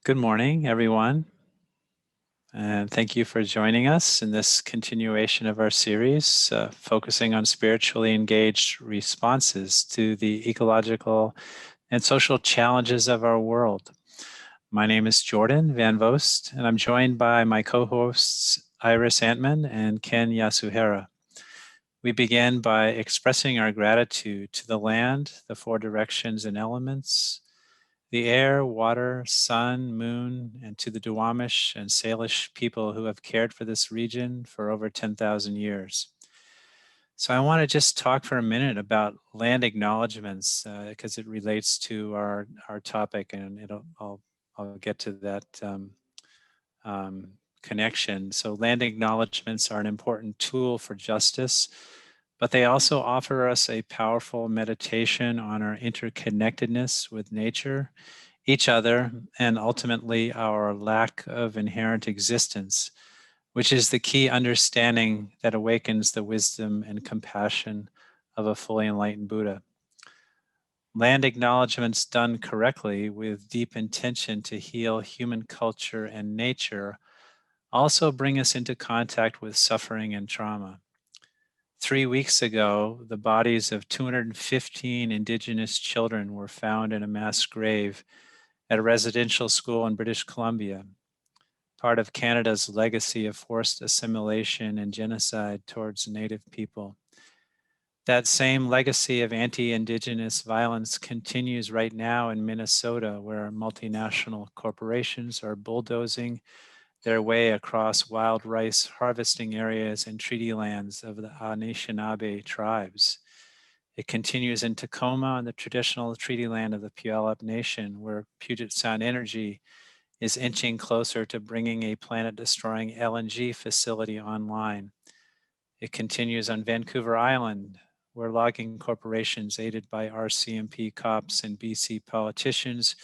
Good morning, everyone, and thank you for joining us in this continuation of our series, focusing on spiritually engaged responses to the ecological and social challenges of our world. My name is Jordan Van Vost, and I'm joined by my co-hosts Iris Antman and Ken Yasuhara. We begin by expressing our gratitude to the land, the four directions and elements, the air, water, sun, moon, and to the Duwamish and Salish people who have cared for this region for over 10,000 years. So I want to just talk for a minute about land acknowledgements because it relates to our topic, and I'll get to that connection. So land acknowledgements are an important tool for justice, but they also offer us a powerful meditation on our interconnectedness with nature, each other, and ultimately our lack of inherent existence, which is the key understanding that awakens the wisdom and compassion of a fully enlightened Buddha. Land acknowledgements done correctly with deep intention to heal human culture and nature also bring us into contact with suffering and trauma. 3 weeks ago, the bodies of 215 Indigenous children were found in a mass grave at a residential school in British Columbia, part of Canada's legacy of forced assimilation and genocide towards Native people. That same legacy of anti-Indigenous violence continues right now in Minnesota, where multinational corporations are bulldozing their way across wild rice harvesting areas and treaty lands of the Anishinaabe tribes. It continues in Tacoma on the traditional treaty land of the Puyallup Nation, where Puget Sound Energy is inching closer to bringing a planet-destroying LNG facility online. It continues on Vancouver Island, where logging corporations aided by RCMP cops and BC politicians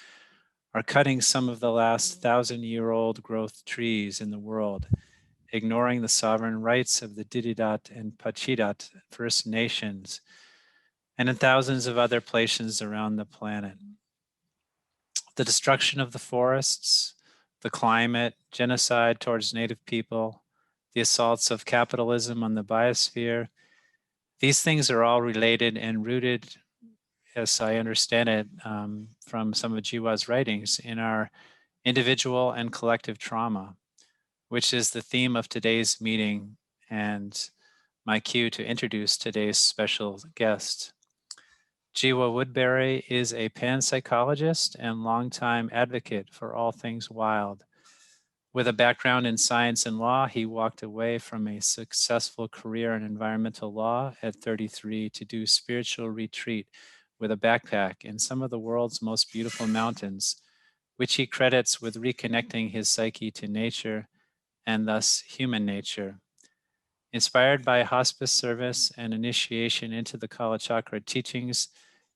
are cutting some of the last 1,000-year-old growth trees in the world, ignoring the sovereign rights of the Dididat and Pachidat First Nations, and in thousands of other places around the planet. The destruction of the forests, the climate, genocide towards Native people, the assaults of capitalism on the biosphere, these things are all related and rooted, as I understand it, from some of Jiwa's writings, in our individual and collective trauma, which is the theme of today's meeting and my cue to introduce today's special guest. Jiwa Woodberry is a panpsychologist and longtime advocate for all things wild. With a background in science and law, he walked away from a successful career in environmental law at 33 to do spiritual retreat with a backpack in some of the world's most beautiful mountains, which he credits with reconnecting his psyche to nature and thus human nature. Inspired by hospice service and initiation into the Kala Chakra teachings,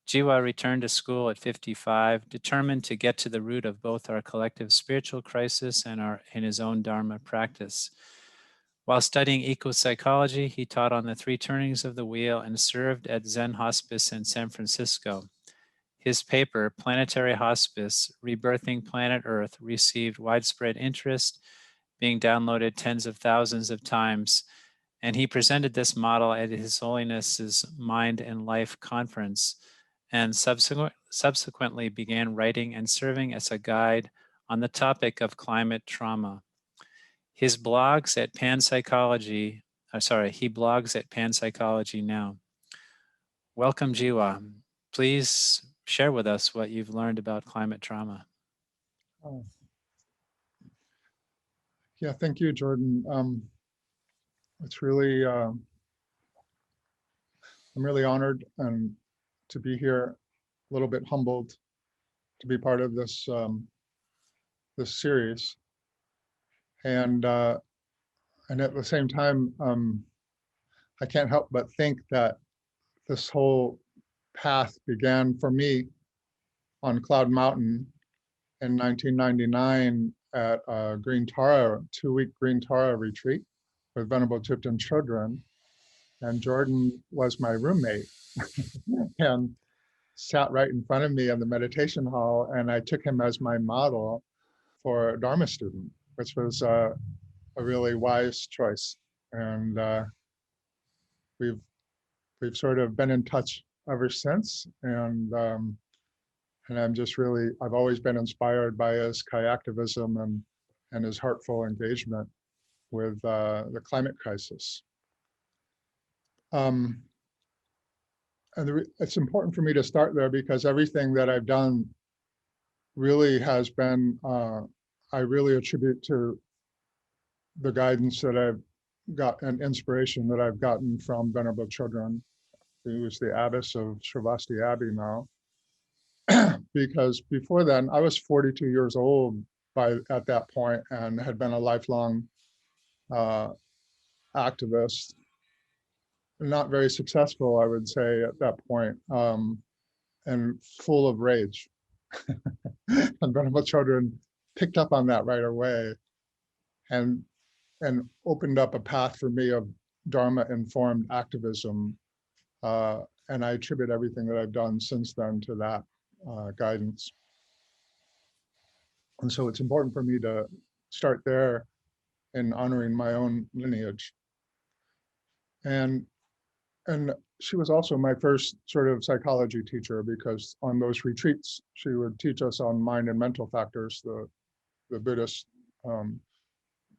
Jiwa returned to school at 55, determined to get to the root of both our collective spiritual crisis and his own Dharma practice. While studying eco-psychology, he taught on the 3 turnings of the wheel and served at Zen Hospice in San Francisco. His paper, Planetary Hospice, Rebirthing Planet Earth, received widespread interest, being downloaded tens of thousands of times, and he presented this model at His Holiness's Mind and Life conference, and subsequently began writing and serving as a guide on the topic of climate trauma. He blogs at Panpsychology now. Welcome, Jiwa. Please share with us what you've learned about climate trauma. Oh. Yeah, thank you, Jordan. It's really, I'm really honored and to be here, a little bit humbled to be part of this this series, and at the same time, I can't help but think that this whole path began for me on Cloud Mountain in 1999 at a Green Tara, 2-week Green Tara retreat with Venerable Tipton Chodron. And Jordan was my roommate and sat right in front of me in the meditation hall. And I took him as my model for a Dharma student, which was a really wise choice. And we've sort of been in touch ever since. And I'm just really, I've always been inspired by his activism and his heartful engagement with the climate crisis. And it's important for me to start there because everything that I've done really has been, I really attribute to the guidance that I've got and inspiration that I've gotten from Venerable Chodron, who is the abbess of Sravasti Abbey now. Because before then, I was 42 years old at that point and had been a lifelong activist. Not very successful, I would say, at that point, and full of rage. And Venerable Chodron picked up on that right away and opened up a path for me of Dharma-informed activism. And I attribute everything that I've done since then to that guidance. And so it's important for me to start there in honoring my own lineage. And she was also my first sort of psychology teacher, because on those retreats, she would teach us on mind and mental factors, the Buddhist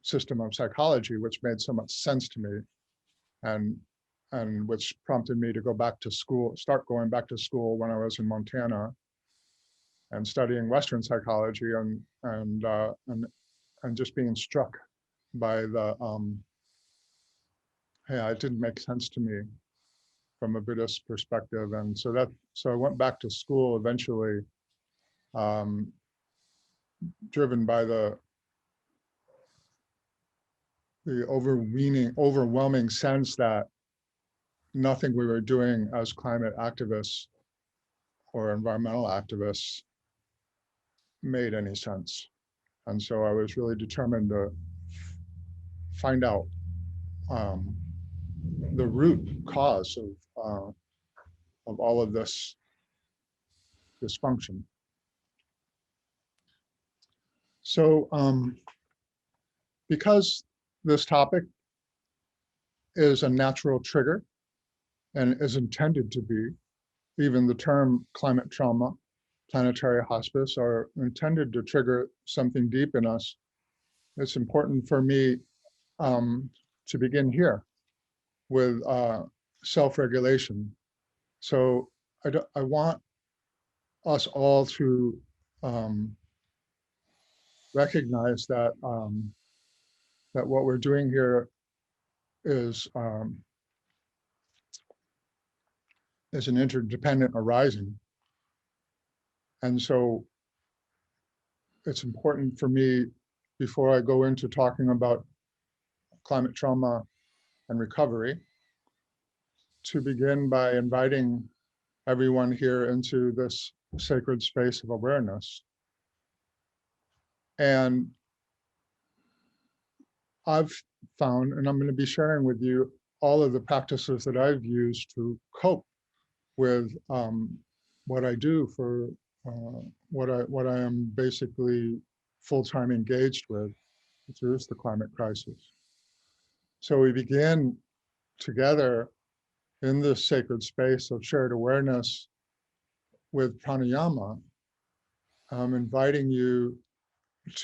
system of psychology, which made so much sense to me, and which prompted me to go back to school, start going back to school when I was in Montana and studying Western psychology and just being struck by the, yeah, it didn't make sense to me from a Buddhist perspective. And so I went back to school eventually, driven by the overwhelming sense that nothing we were doing as climate activists or environmental activists made any sense. And so I was really determined to find out the root cause of all of this dysfunction. So because this topic is a natural trigger and is intended to be, even the term climate trauma, planetary hospice, are intended to trigger something deep in us, it's important for me to begin here with self-regulation. So I want us all to recognize that that what we're doing here is an interdependent arising. And so it's important for me, before I go into talking about climate trauma and recovery, to begin by inviting everyone here into this sacred space of awareness. And I've found, and I'm going to be sharing with you all of the practices that I've used to cope with what I do for what I am basically full-time engaged with, which is the climate crisis. So we begin together in this sacred space of shared awareness with pranayama. I'm inviting you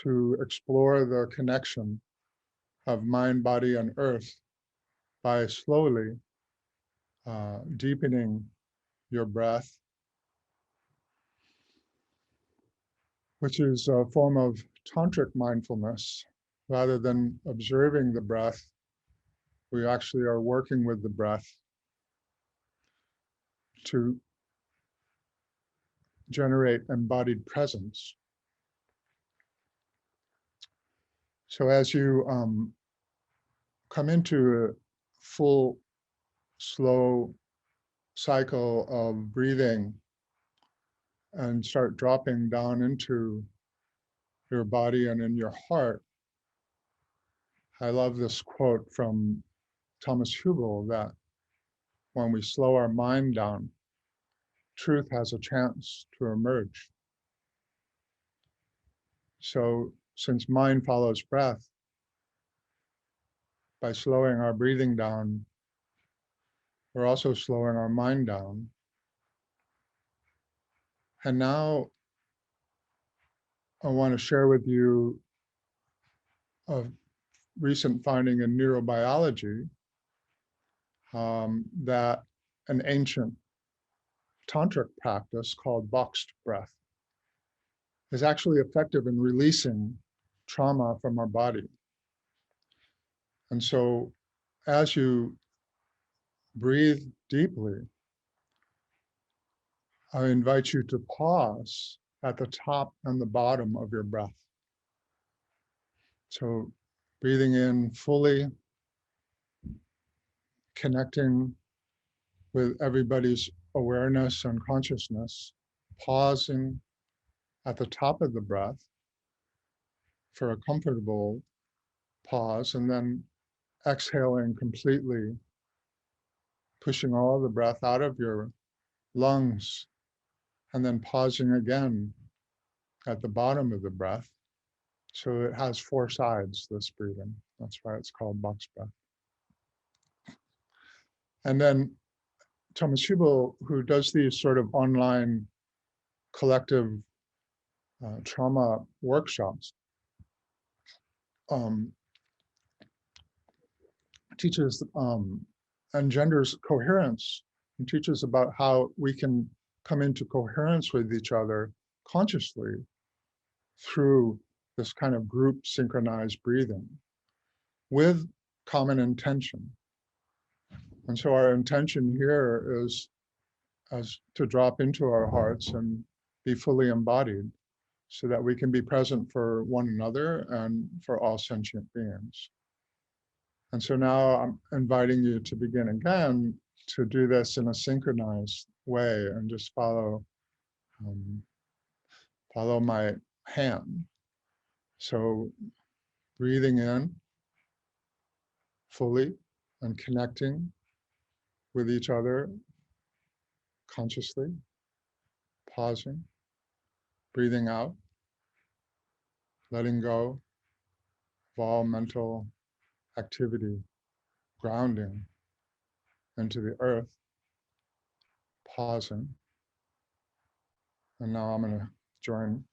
to explore the connection of mind, body, and earth by slowly deepening your breath, which is a form of tantric mindfulness. Rather than observing the breath, we actually are working with the breath to generate embodied presence. So as you come into a full, slow cycle of breathing and start dropping down into your body and in your heart, I love this quote from Thomas Hugel that when we slow our mind down, truth has a chance to emerge. So since mind follows breath, by slowing our breathing down, we're also slowing our mind down. And now I want to share with you a recent finding in neurobiology that an ancient tantric practice called boxed breath is actually effective in releasing trauma from our body. And so as you breathe deeply, I invite you to pause at the top and the bottom of your breath. So breathing in fully, connecting with everybody's awareness and consciousness, pausing at the top of the breath for a comfortable pause, and then exhaling completely, pushing all the breath out of your lungs, and then pausing again at the bottom of the breath. So it has four sides, this breathing. That's why it's called box breath. And then Thomas Hubel, who does these sort of online collective trauma workshops, teaches engenders coherence and teaches about how we can come into coherence with each other consciously through this kind of group synchronized breathing with common intention. And so our intention here is as to drop into our hearts and be fully embodied so that we can be present for one another and for all sentient beings. And so now I'm inviting you to begin again to do this in a synchronized way and just follow my hand. So breathing in fully and connecting with each other consciously, pausing, breathing out, letting go of all mental activity, grounding into the earth, pausing. And now I'm going to join.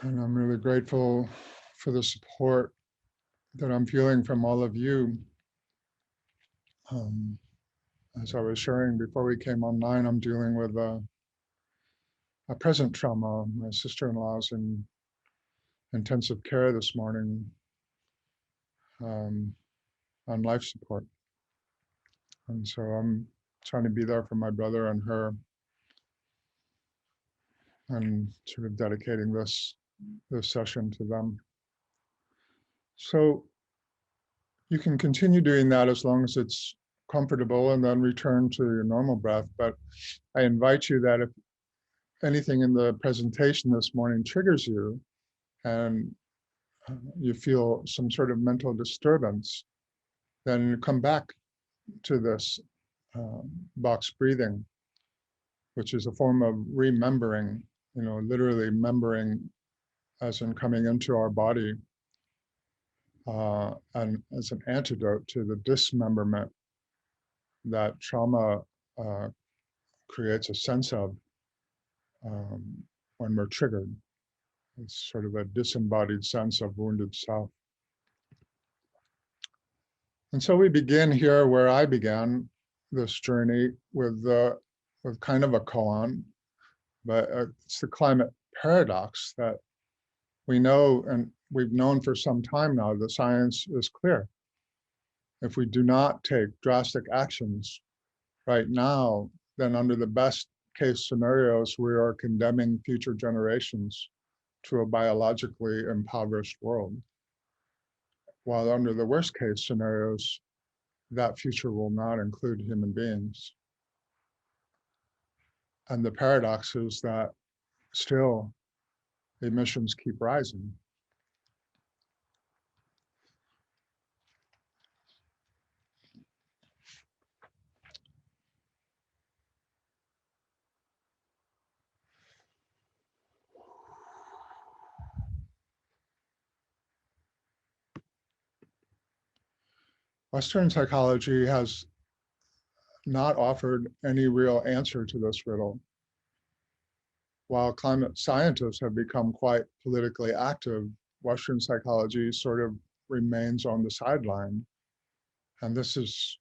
And I'm really grateful for the support that I'm feeling from all of you. As I was sharing before we came online, I'm dealing with a present trauma. My sister-in-law's in intensive care this morning on life support. And so I'm trying to be there for my brother and her and sort of dedicating this session to them. So you can continue doing that as long as it's comfortable and then return to your normal breath. But I invite you that if anything in the presentation this morning triggers you and you feel some sort of mental disturbance, then come back to this box breathing, which is a form of remembering, literally membering as in coming into our body, and as an antidote to the dismemberment that trauma creates a sense of when we're triggered. It's sort of a disembodied sense of wounded self. And so we begin here where I began this journey with kind of a koan, but it's the climate paradox that we know, and we've known for some time now, the science is clear. If we do not take drastic actions right now, then under the best case scenarios, we are condemning future generations to a biologically impoverished world. While under the worst case scenarios, that future will not include human beings. And the paradox is that still emissions keep rising. Western psychology has not offered any real answer to this riddle. While climate scientists have become quite politically active, Western psychology sort of remains on the sideline. And this has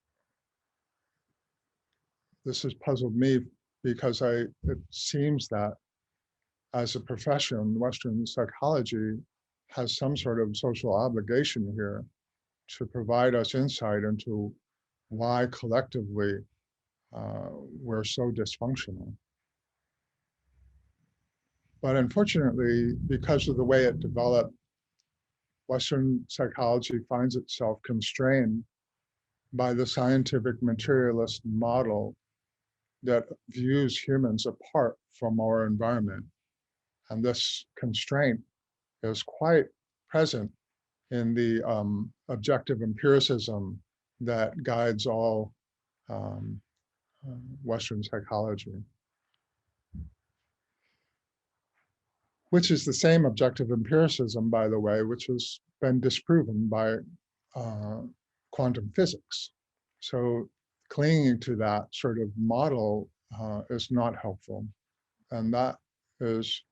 puzzled me because it seems that as a profession, Western psychology has some sort of social obligation here to provide us insight into why collectively we're so dysfunctional. But unfortunately, because of the way it developed, Western psychology finds itself constrained by the scientific materialist model that views humans apart from our environment. And this constraint is quite present in the objective empiricism that guides all Western psychology, which is the same objective empiricism, by the way, which has been disproven by quantum physics. So clinging to that sort of model is not helpful. And that is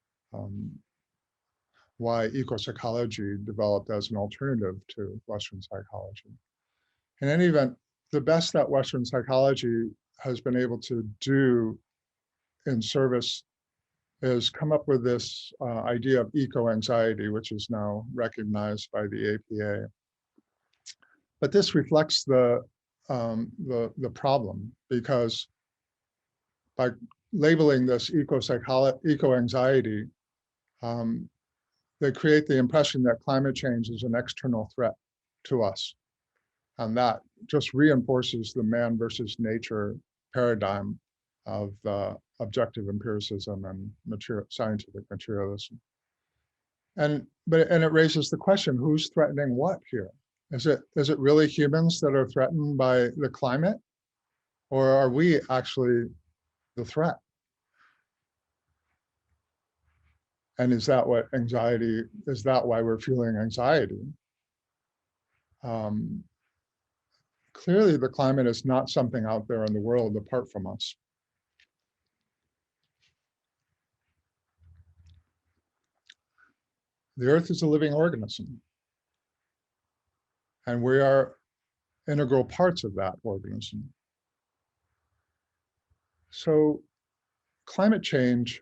why eco-psychology developed as an alternative to Western psychology. In any event, the best that Western psychology has been able to do in service is come up with this idea of eco-anxiety, which is now recognized by the APA. But this reflects the problem, because by labeling this eco-anxiety, they create the impression that climate change is an external threat to us. And that just reinforces the man versus nature paradigm of objective empiricism and scientific materialism. And it raises the question, who's threatening what here? Is it really humans that are threatened by the climate? Or are we actually the threat? And is that why we're feeling anxiety? Clearly, the climate is not something out there in the world apart from us. The Earth is a living organism, and we are integral parts of that organism. So climate change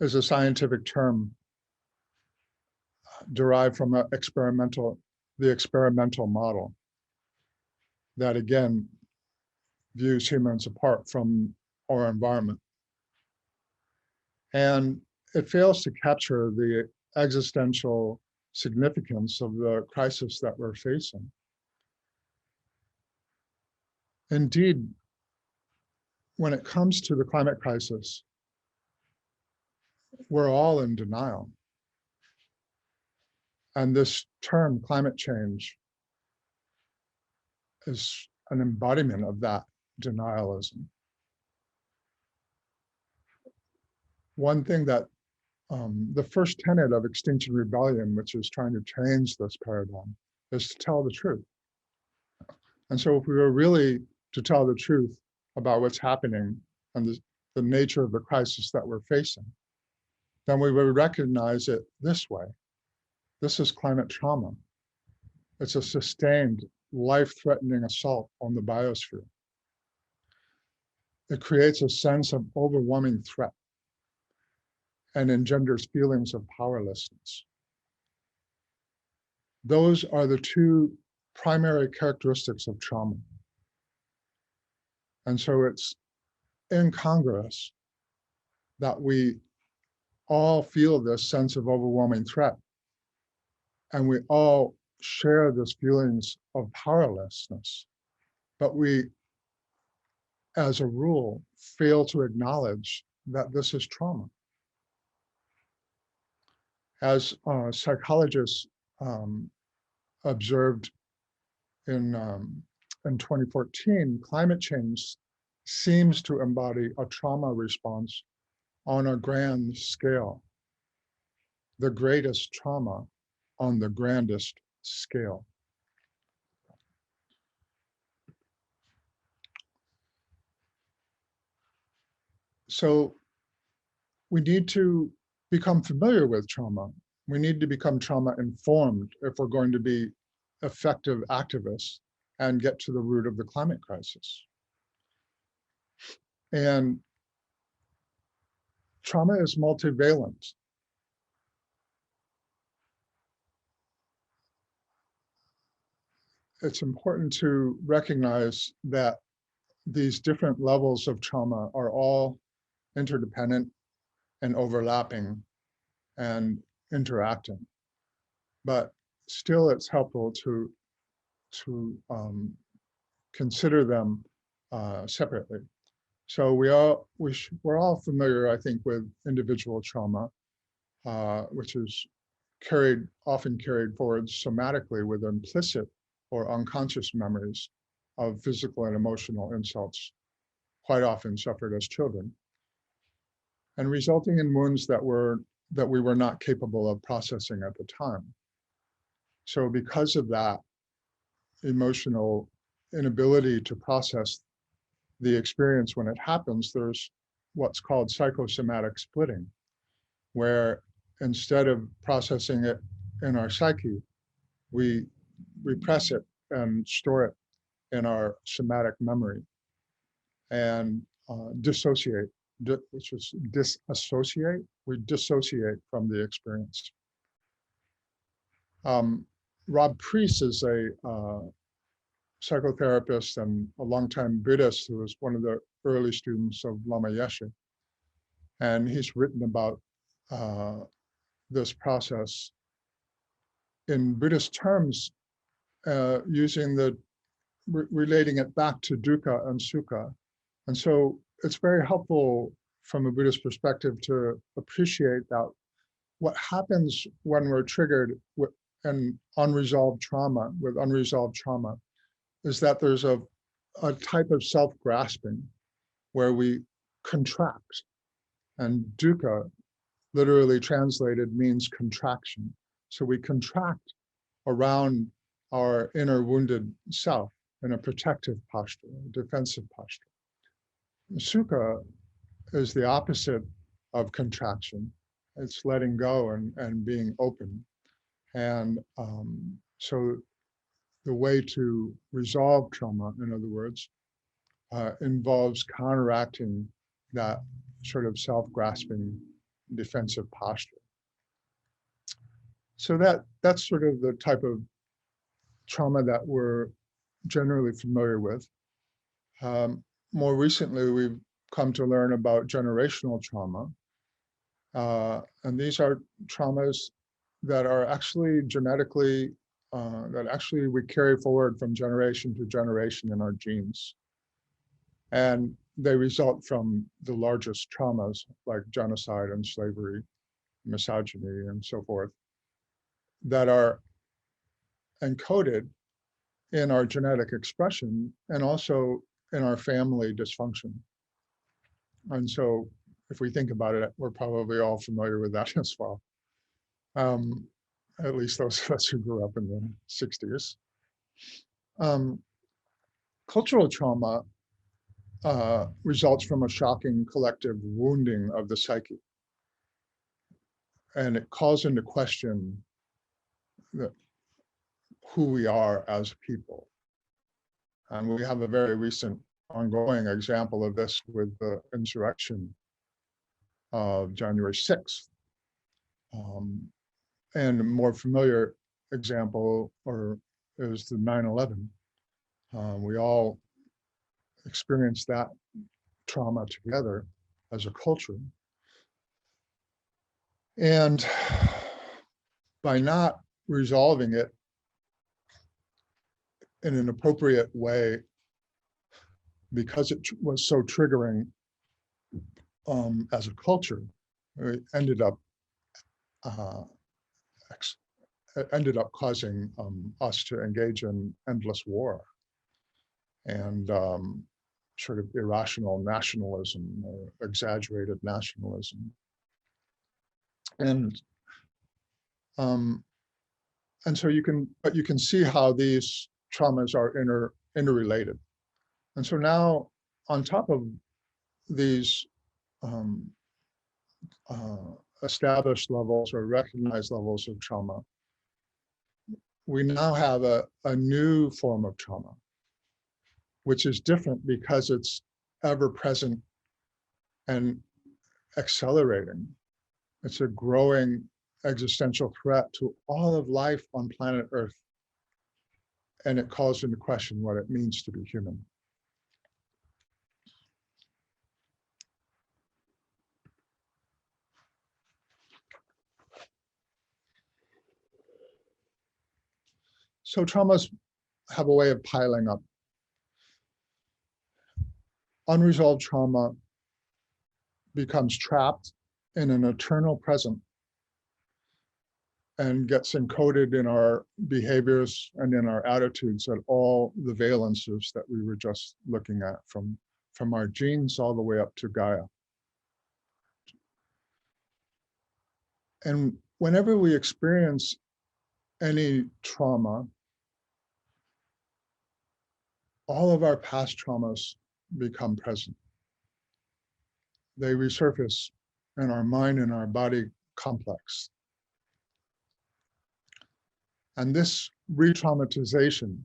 is a scientific term derived from the experimental model that, again, views humans apart from our environment. And it fails to capture the existential significance of the crisis that we're facing. Indeed, when it comes to the climate crisis, we're all in denial. And this term, climate change, is an embodiment of that denialism. One thing that the first tenet of Extinction Rebellion, which is trying to change this paradigm, is to tell the truth. And so if we were really to tell the truth about what's happening and the nature of the crisis that we're facing, then we would recognize it this way. This is climate trauma. It's a sustained life-threatening assault on the biosphere. It creates a sense of overwhelming threat and engenders feelings of powerlessness. Those are the two primary characteristics of trauma. And so it's incongruous that we all feel this sense of overwhelming threat, and we all share this feelings of powerlessness, but we, as a rule, fail to acknowledge that this is trauma. As psychologists observed in 2014, climate change seems to embody a trauma response on a grand scale, the greatest trauma on the grandest scale. So we need to become familiar with trauma. We need to become trauma informed if we're going to be effective activists and get to the root of the climate crisis. And trauma is multivalent. It's important to recognize that these different levels of trauma are all interdependent and overlapping and interacting. But still, it's helpful to consider them separately. So we're all familiar, I think, with individual trauma, which is often carried forward somatically with implicit or unconscious memories of physical and emotional insults, quite often suffered as children, and resulting in wounds that we were not capable of processing at the time. So because of that emotional inability to process the experience when it happens, there's what's called psychosomatic splitting, where instead of processing it in our psyche, we repress it and store it in our somatic memory and dissociate, which is disassociate. We dissociate from the experience. Rob Priest is a psychotherapist and a longtime Buddhist who was one of the early students of Lama Yeshe. And he's written about this process in Buddhist terms, relating it back to dukkha and sukha. And so it's very helpful from a Buddhist perspective to appreciate that what happens when we're triggered with unresolved trauma is that there's a type of self-grasping where we contract, and dukkha, literally translated, means contraction. So we contract around our inner wounded self in a protective posture, a defensive posture. Sukha is the opposite of contraction. It's letting go and being open. And so the way to resolve trauma, in other words, involves counteracting that sort of self-grasping defensive posture. So that's sort of the type of trauma that we're generally familiar with. More recently, we've come to learn about generational trauma. And these are traumas that are actually genetically, that actually we carry forward from generation to generation in our genes. And they result from the largest traumas like genocide and slavery, misogyny, and so forth, that are encoded in our genetic expression and also in our family dysfunction. And so if we think about it, we're probably all familiar with that as well. At least those of us who grew up in the 60s. Cultural trauma results from a shocking collective wounding of the psyche. And it calls into question who we are as people. And we have a very recent ongoing example of this with the insurrection of January 6th. And a more familiar example is the 9/11. We all experienced that trauma together as a culture. And by not resolving it in an appropriate way, because it was so triggering as a culture, it ended up causing us to engage in endless war and sort of irrational nationalism or exaggerated nationalism. And so you can see how these traumas are interrelated. And so now, on top of these established levels or recognized levels of trauma, we now have a new form of trauma, which is different because it's ever present and accelerating. It's a growing existential threat to all of life on planet Earth. And it calls into question what it means to be human. So traumas have a way of piling up. Unresolved trauma becomes trapped in an eternal present and gets encoded in our behaviors and in our attitudes at all the valences that we were just looking at, from our genes all the way up to Gaia. And whenever we experience any trauma, all of our past traumas become present. They resurface in our mind and our body complex. And this re-traumatization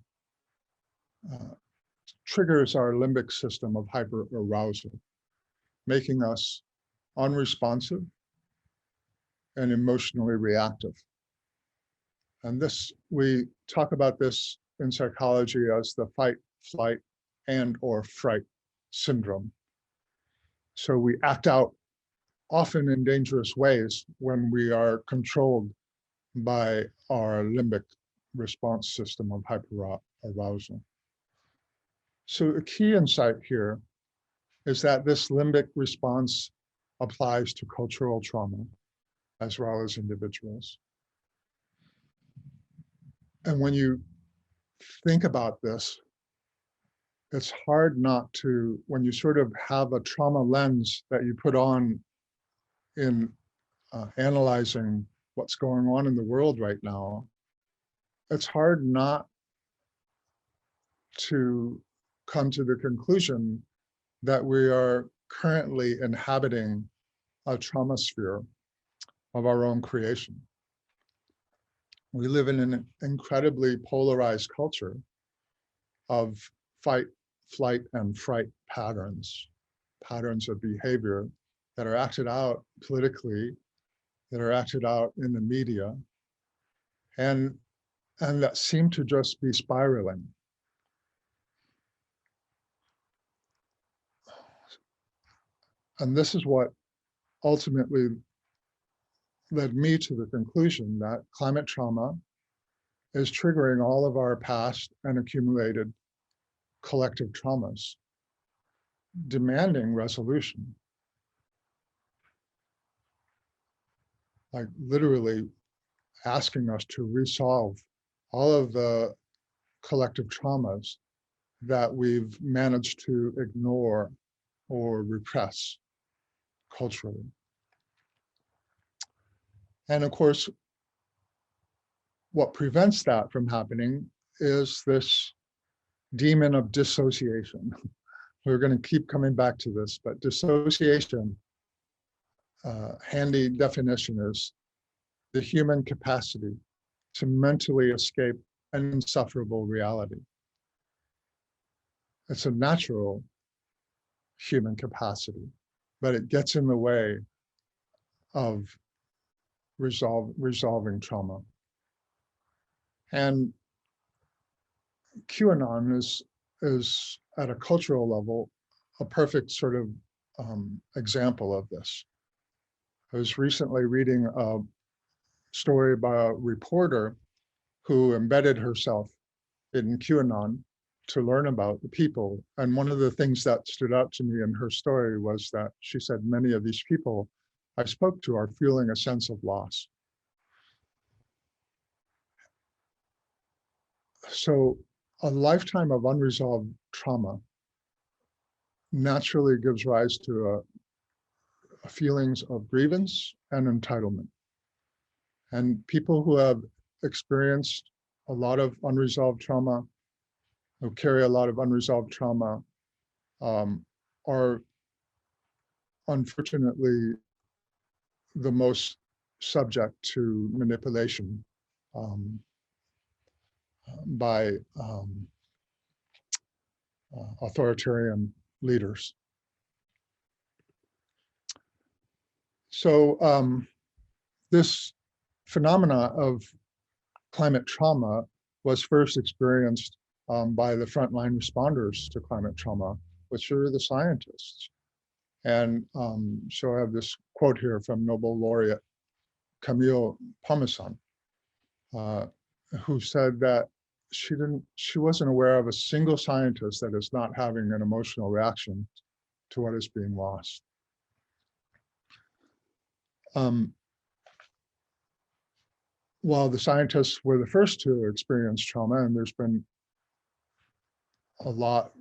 triggers our limbic system of hyperarousal, making us unresponsive and emotionally reactive. And this, we talk about this in psychology as the fight, flight, and or fright syndrome. So we act out often in dangerous ways when we are controlled by our limbic response system of hyperarousal. So a key insight here is that this limbic response applies to cultural trauma as well as individuals. And when you think about this, it's hard not to, when you sort of have a trauma lens that you put on in analyzing what's going on in the world right now, it's hard not to come to the conclusion that we are currently inhabiting a trauma sphere of our own creation. We live in an incredibly polarized culture of fight, flight, and fright patterns of behavior that are acted out politically, that are acted out in the media, and that seem to just be spiraling. And this is what ultimately led me to the conclusion that climate trauma is triggering all of our past and accumulated collective traumas, demanding resolution. Like literally asking us to resolve all of the collective traumas that we've managed to ignore or repress culturally. And of course, what prevents that from happening is this demon of dissociation. We're going to keep coming back to this, but dissociation, handy definition, is the human capacity to mentally escape an insufferable reality. it's a natural human capacity, but it gets in the way of resolving trauma. And QAnon is at a cultural level a perfect sort of example of this. I was recently reading a story by a reporter who embedded herself in QAnon to learn about the people. And one of the things that stood out to me in her story was that she said many of these people I spoke to are feeling a sense of loss. So a lifetime of unresolved trauma naturally gives rise to feelings of grievance and entitlement. And people who have experienced a lot of unresolved trauma, who carry a lot of unresolved trauma, are unfortunately the most subject to manipulation by authoritarian leaders. So this phenomena of climate trauma was first experienced by the frontline responders to climate trauma, which are the scientists. And so I have this quote here from Nobel laureate Camille Parmesan, who said that she wasn't aware of a single scientist that is not having an emotional reaction to what is being lost. While the scientists were the first to experience trauma, and there's been a lot,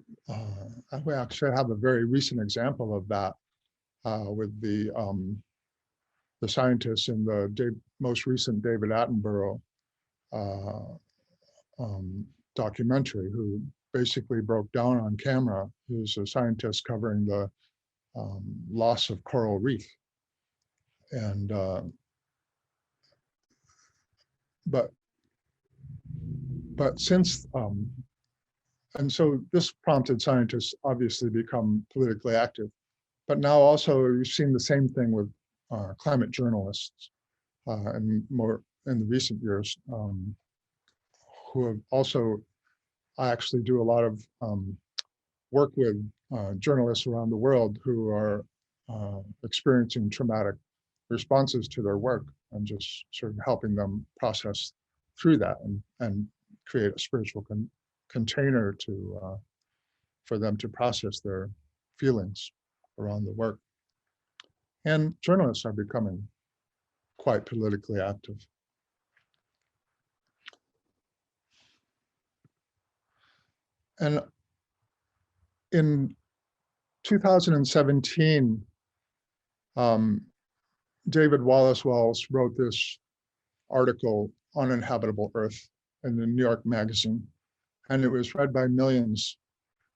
we actually have a very recent example of that with the scientists in the most recent David Attenborough documentary, who basically broke down on camera. He was a scientist covering the loss of coral reef. And but since and so this prompted scientists obviously become politically active. But now also you've seen the same thing with climate journalists and more in the recent years, who have also, I actually do a lot of work with journalists around the world who are experiencing traumatic responses to their work, and just sort of helping them process through that and create a spiritual container to for them to process their feelings around the work. And journalists are becoming quite politically active. And in 2017, David Wallace Wells wrote this article, Uninhabitable Earth, in the New York Magazine. And it was read by millions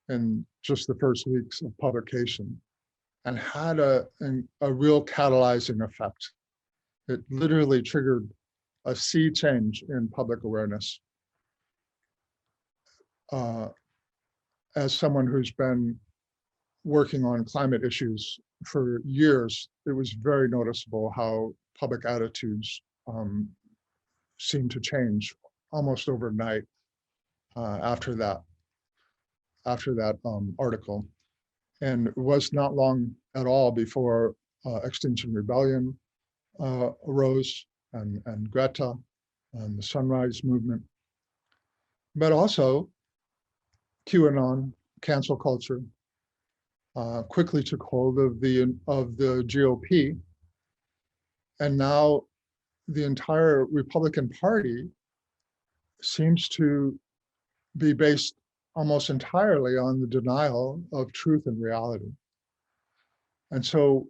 in just the first weeks of publication, and had a real catalyzing effect. It literally triggered a sea change in public awareness. As someone who's been working on climate issues for years, it was very noticeable how public attitudes seemed to change almost overnight after that article. And it was not long at all before Extinction Rebellion arose, and Greta and the Sunrise Movement, but also QAnon, cancel culture, quickly took hold of the GOP, and now the entire Republican Party seems to be based almost entirely on the denial of truth and reality. And so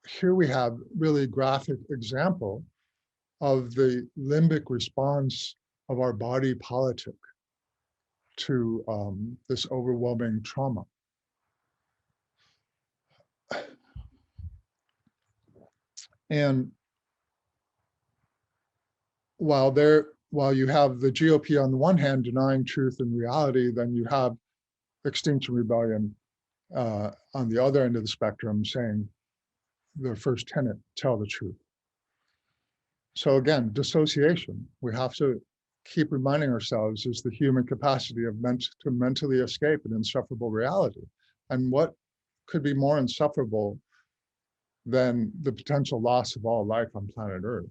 here we have really graphic example of the limbic response of our body politic to this overwhelming trauma. And while you have the GOP on the one hand denying truth and reality, then you have Extinction Rebellion on the other end of the spectrum, saying the first tenet, tell the truth. So again, dissociation, we have to keep reminding ourselves, is the human capacity of to mentally escape an insufferable reality. And what could be more insufferable than the potential loss of all life on planet Earth,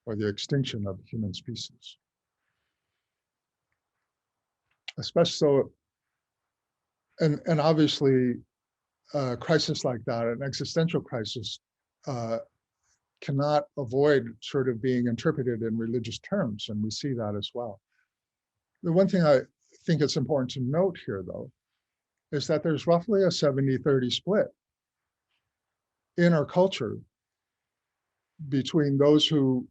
or the extinction of the human species? Especially so, and obviously a crisis like that, an existential crisis, cannot avoid sort of being interpreted in religious terms, and we see that as well. The one thing I think it's important to note here, though, is that there's roughly a 70-30 split in our culture between those who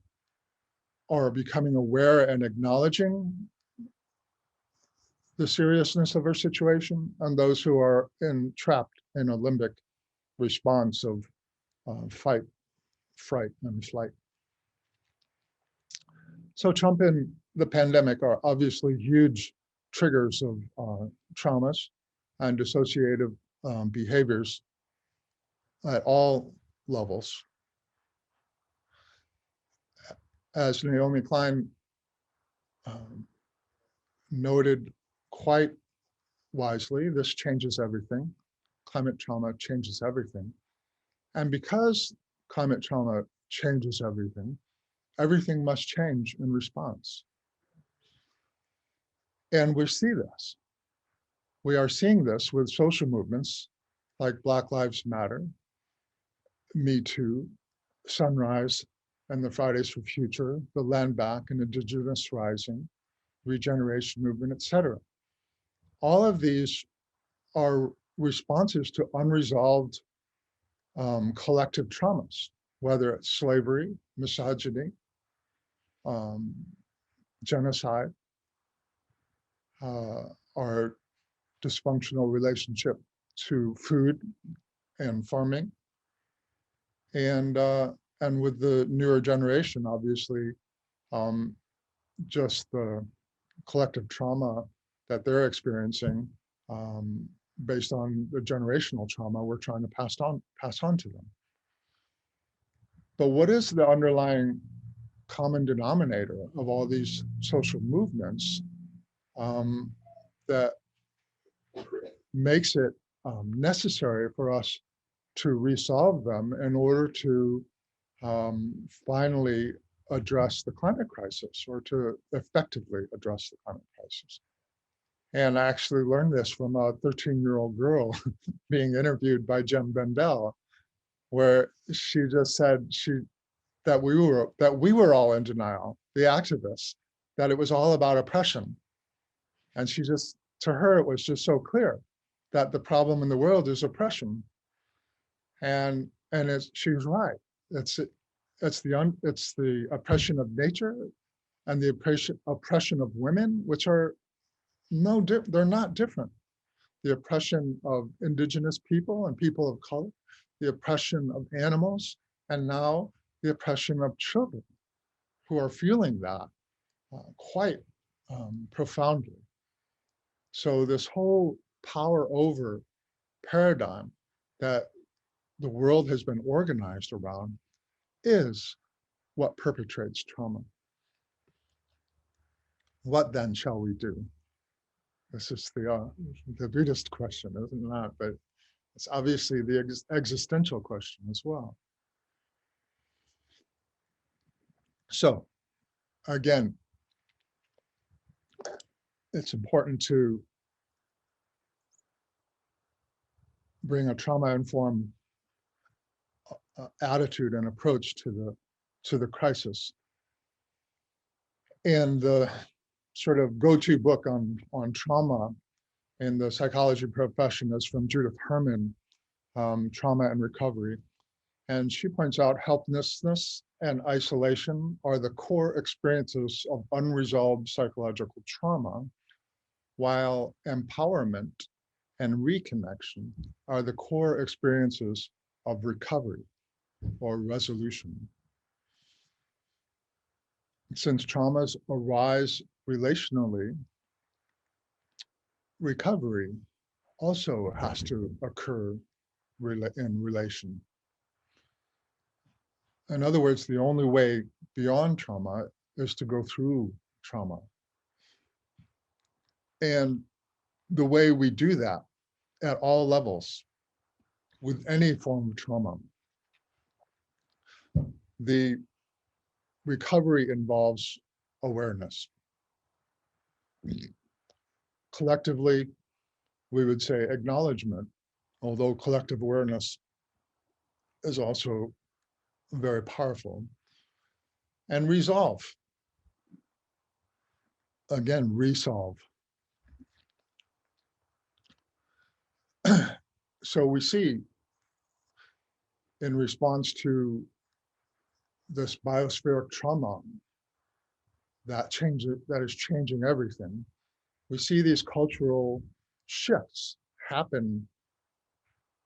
are becoming aware and acknowledging the seriousness of our situation, and those who are trapped in a limbic response of fight, fright, and flight. So Trump and the pandemic are obviously huge triggers of traumas and dissociative behaviors at all levels. As Naomi Klein noted quite wisely, this changes everything. Climate trauma changes everything. And because climate trauma changes everything, everything must change in response. And we see this. We are seeing this with social movements like Black Lives Matter, Me Too, Sunrise, and the Fridays for Future, the Land Back and Indigenous Rising, Regeneration Movement, etc. All of these are responses to unresolved collective traumas, whether it's slavery, misogyny, genocide, our dysfunctional relationship to food and farming, and with the newer generation, obviously, just the collective trauma that they're experiencing based on the generational trauma we're trying to pass on to them. But what is the underlying common denominator of all these social movements that makes it necessary for us to resolve them in order to finally address the climate crisis, or to effectively address the climate crisis? And I actually learned this from a 13-year-old girl being interviewed by Jem Bendel, where she just said that we were all in denial, the activists, that it was all about oppression. And to her, it was just so clear that the problem in the world is oppression. And she was right. It's the oppression of nature and the oppression of women, which are they're not different. The oppression of Indigenous people and people of color, the oppression of animals, and now the oppression of children, who are feeling that quite profoundly. So this whole power over paradigm that the world has been organized around is what perpetrates trauma. What then shall we do? This is the Buddhist question, isn't that? But it's obviously the existential question as well. So again, it's important to bring a trauma-informed attitude and approach to the crisis. And the sort of go-to book on trauma in the psychology profession is from Judith Hermann, Trauma and Recovery. And she points out helplessness and isolation are the core experiences of unresolved psychological trauma, while empowerment and reconnection are the core experiences of recovery or resolution. Since traumas arise relationally, recovery also has to occur in relation. In other words, the only way beyond trauma is to go through trauma. And the way we do that at all levels with any form of trauma, the recovery involves awareness. Collectively, we would say acknowledgement, although collective awareness is also very powerful, and resolve. Again, resolve. So we see in response to this biospheric trauma that is changing everything, we see these cultural shifts happen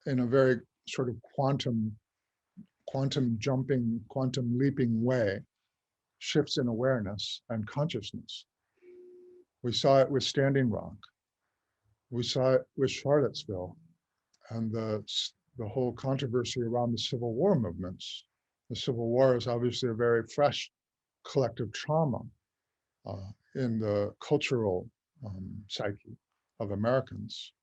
in a very sort of quantum jumping, quantum leaping way, shifts in awareness and consciousness. We saw it with Standing Rock. We saw it with Charlottesville and the whole controversy around the Civil War movements. The Civil War is obviously a very fresh collective trauma in the cultural psyche of Americans.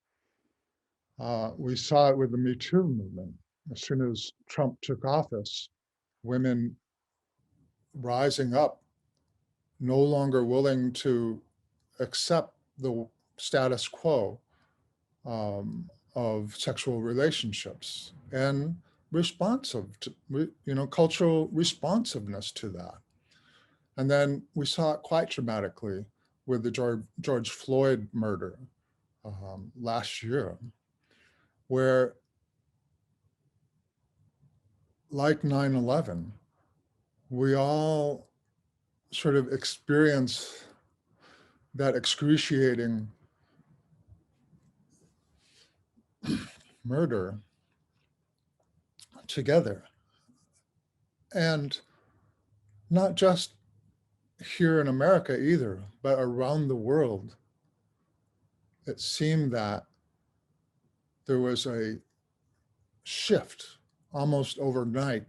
We saw it with the Me Too movement. As soon as Trump took office, women rising up, no longer willing to accept the status quo of sexual relationships and responsive to, cultural responsiveness to that. And then we saw it quite dramatically with the George Floyd murder last year, where, like 9/11, we all sort of experience that excruciating murder together. And not just here in America either, but around the world. It seemed that there was a shift almost overnight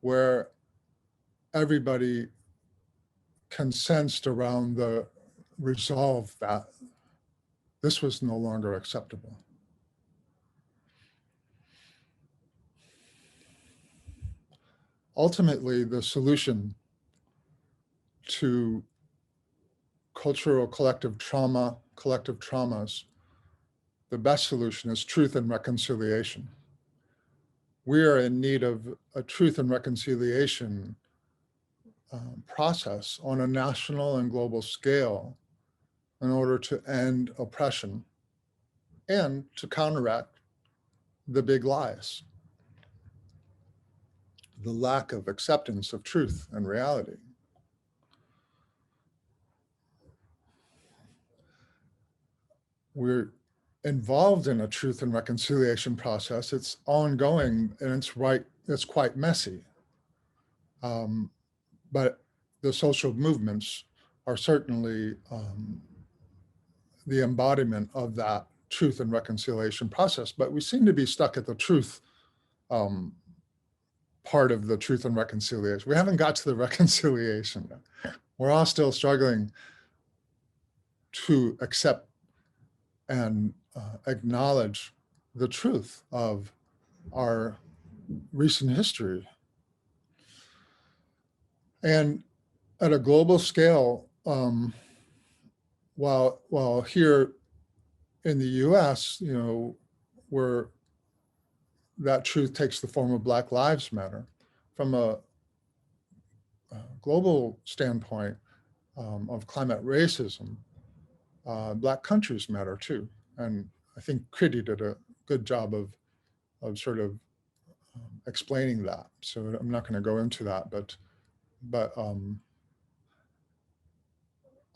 where everybody consensed around the resolve that this was no longer acceptable. Ultimately, the solution to cultural collective traumas, the best solution is truth and reconciliation. We are in need of a truth and reconciliation process on a national and global scale in order to end oppression and to counteract the big lies, the lack of acceptance of truth and reality. We're involved in a truth and reconciliation process. It's ongoing and it's quite messy. But the social movements are certainly the embodiment of that truth and reconciliation process. But we seem to be stuck at the truth part of the truth and reconciliation. We haven't got to the reconciliation yet. We're all still struggling to accept and acknowledge the truth of our recent history. And at a global scale, while here in the US, where that truth takes the form of Black Lives Matter, from a global standpoint of climate racism, Black countries matter too. And I think Kriti did a good job of sort of explaining that. So I'm not going to go into that, but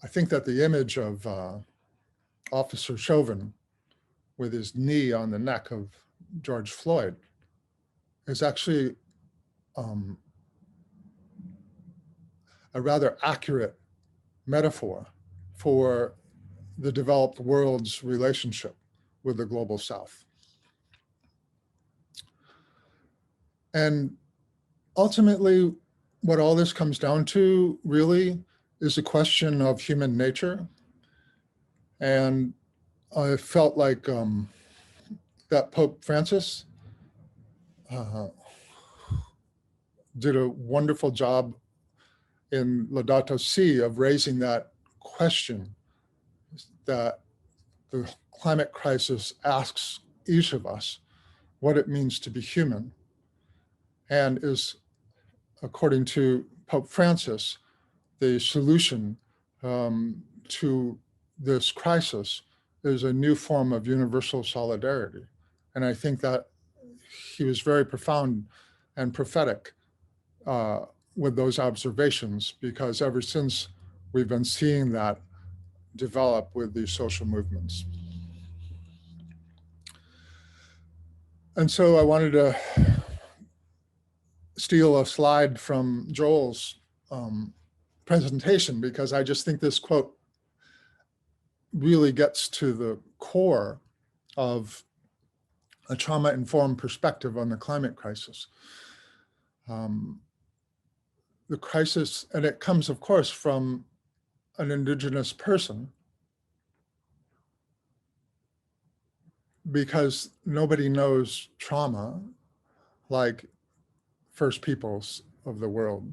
I think that the image of Officer Chauvin with his knee on the neck of George Floyd is actually a rather accurate metaphor for the developed world's relationship with the global South. And ultimately, what all this comes down to really is a question of human nature. And I felt like that Pope Francis did a wonderful job in Laudato Si of raising that question that the climate crisis asks each of us what it means to be human, and is, according to Pope Francis, the solution to this crisis is a new form of universal solidarity. And I think that he was very profound and prophetic with those observations, because ever since we've been seeing that develop with these social movements. And so I wanted to steal a slide from Joel's presentation, because I just think this quote really gets to the core of a trauma-informed perspective on the climate crisis. The crisis, and it comes, of course, from an Indigenous person, because nobody knows trauma like First Peoples of the world.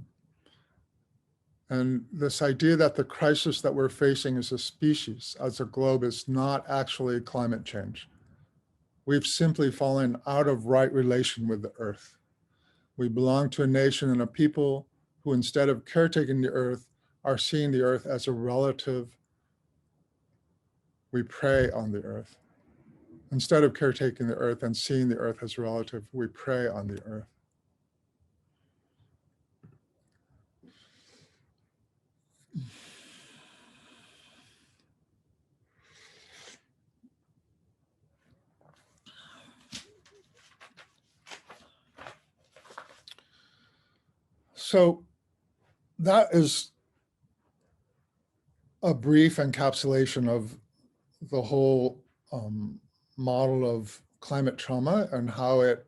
And this idea that the crisis that we're facing as a species, as a globe, is not actually climate change. We've simply fallen out of right relation with the earth. We belong to a nation and a people who, instead of caretaking the earth, are seeing the earth as a relative. We prey on the earth. Instead of caretaking the earth and seeing the earth as a relative, we prey on the earth. So that is a brief encapsulation of the whole model of climate trauma and how it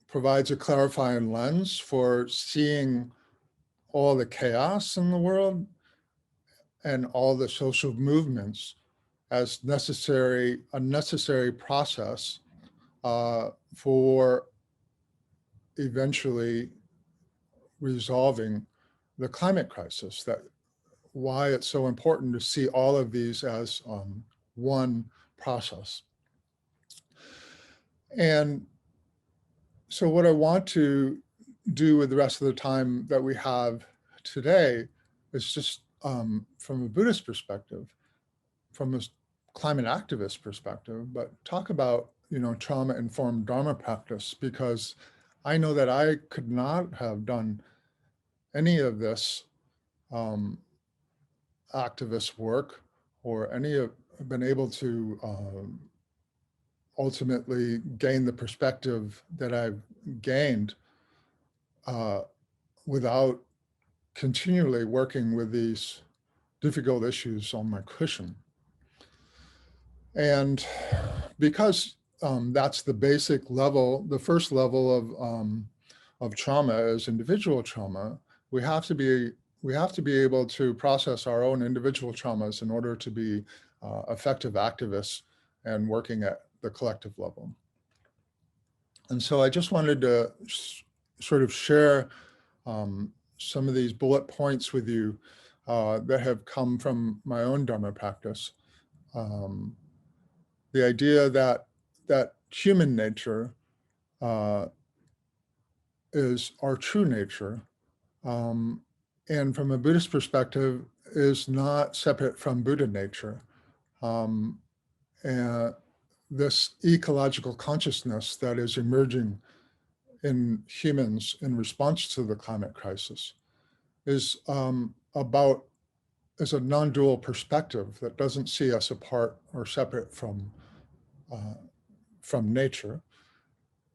provides a clarifying lens for seeing all the chaos in the world and all the social movements as a necessary process for eventually resolving the climate crisis. That why it's so important to see all of these as one process. And so what I want to do with the rest of the time that we have today is just from a Buddhist perspective, from a climate activist perspective, but talk about, trauma-informed Dharma practice, because I know that I could not have done any of this activist work or been able to ultimately gain the perspective that I've gained without continually working with these difficult issues on my cushion. And because that's the basic level, the first level of trauma is individual trauma, we have to be able to process our own individual traumas in order to be effective activists and working at the collective level. And so I just wanted to sort of share some of these bullet points with you that have come from my own Dharma practice. The idea that human nature is our true nature, and from a Buddhist perspective is not separate from Buddha nature. And this ecological consciousness that is emerging in humans in response to the climate crisis is is a non-dual perspective that doesn't see us apart or separate from nature.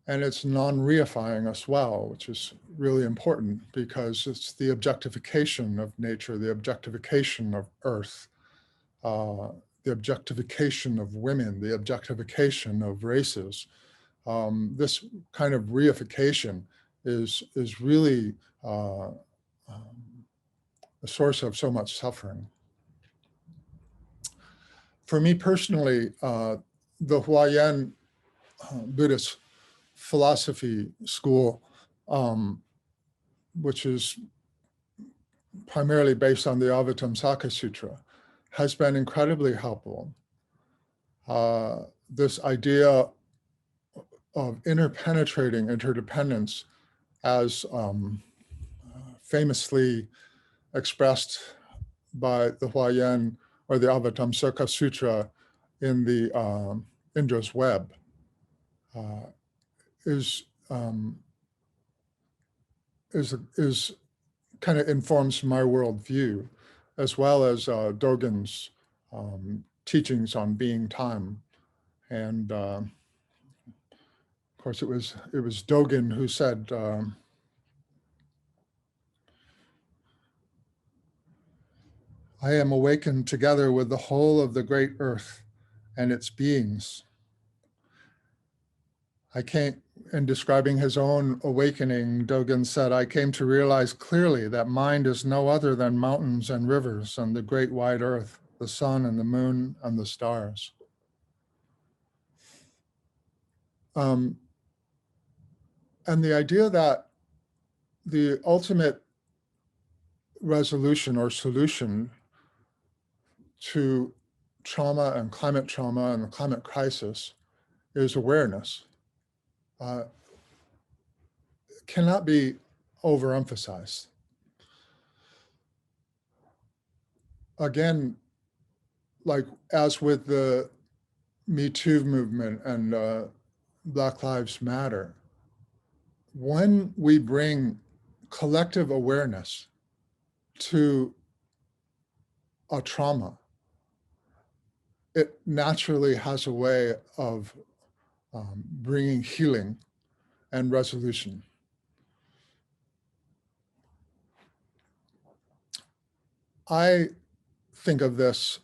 And it's non-reifying as well, which is really important because it's the objectification of nature, the objectification of earth the objectification of women, the objectification of races. This kind of reification is really a source of so much suffering. For me personally, the Hawaiian Buddhist philosophy school, which is primarily based on the Avatamsaka Sutra, has been incredibly helpful. This idea of interpenetrating interdependence, as famously expressed by the Hawaiian or the Avatamsaka Sutra in the Indra's Web, is kind of informs my worldview, as well as Dogen's teachings on being time. And of course, it was Dogen who said, I am awakened together with the whole of the great earth and its beings. In describing his own awakening, Dogen said, I came to realize clearly that mind is no other than mountains and rivers and the great wide earth, the sun and the moon and the stars. And the idea that the ultimate resolution or solution to trauma and the climate crisis is awareness cannot be overemphasized. Again, like as with the Me Too movement and Black Lives Matter, when we bring collective awareness to a trauma, it naturally has a way of bringing healing and resolution. I think of this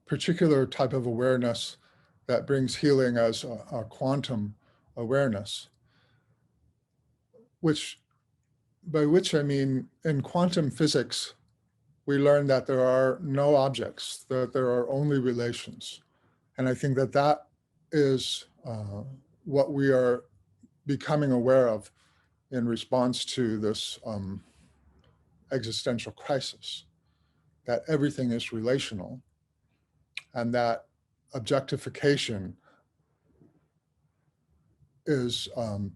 particular type of awareness that brings healing as a quantum awareness, by which I mean in quantum physics, we learn that there are no objects, that there are only relations. And I think that that is what we are becoming aware of in response to this existential crisis, that everything is relational and that objectification is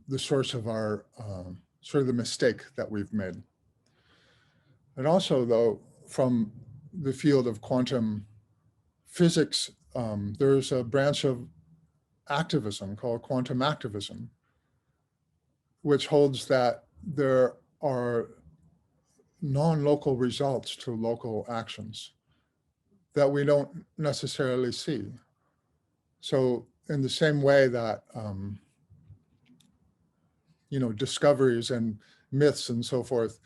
the source of our sort of the mistake that we've made. And also, though, from the field of quantum physics, there's a branch of activism called quantum activism, which holds that there are non-local results to local actions that we don't necessarily see. So in the same way that discoveries and myths and so forth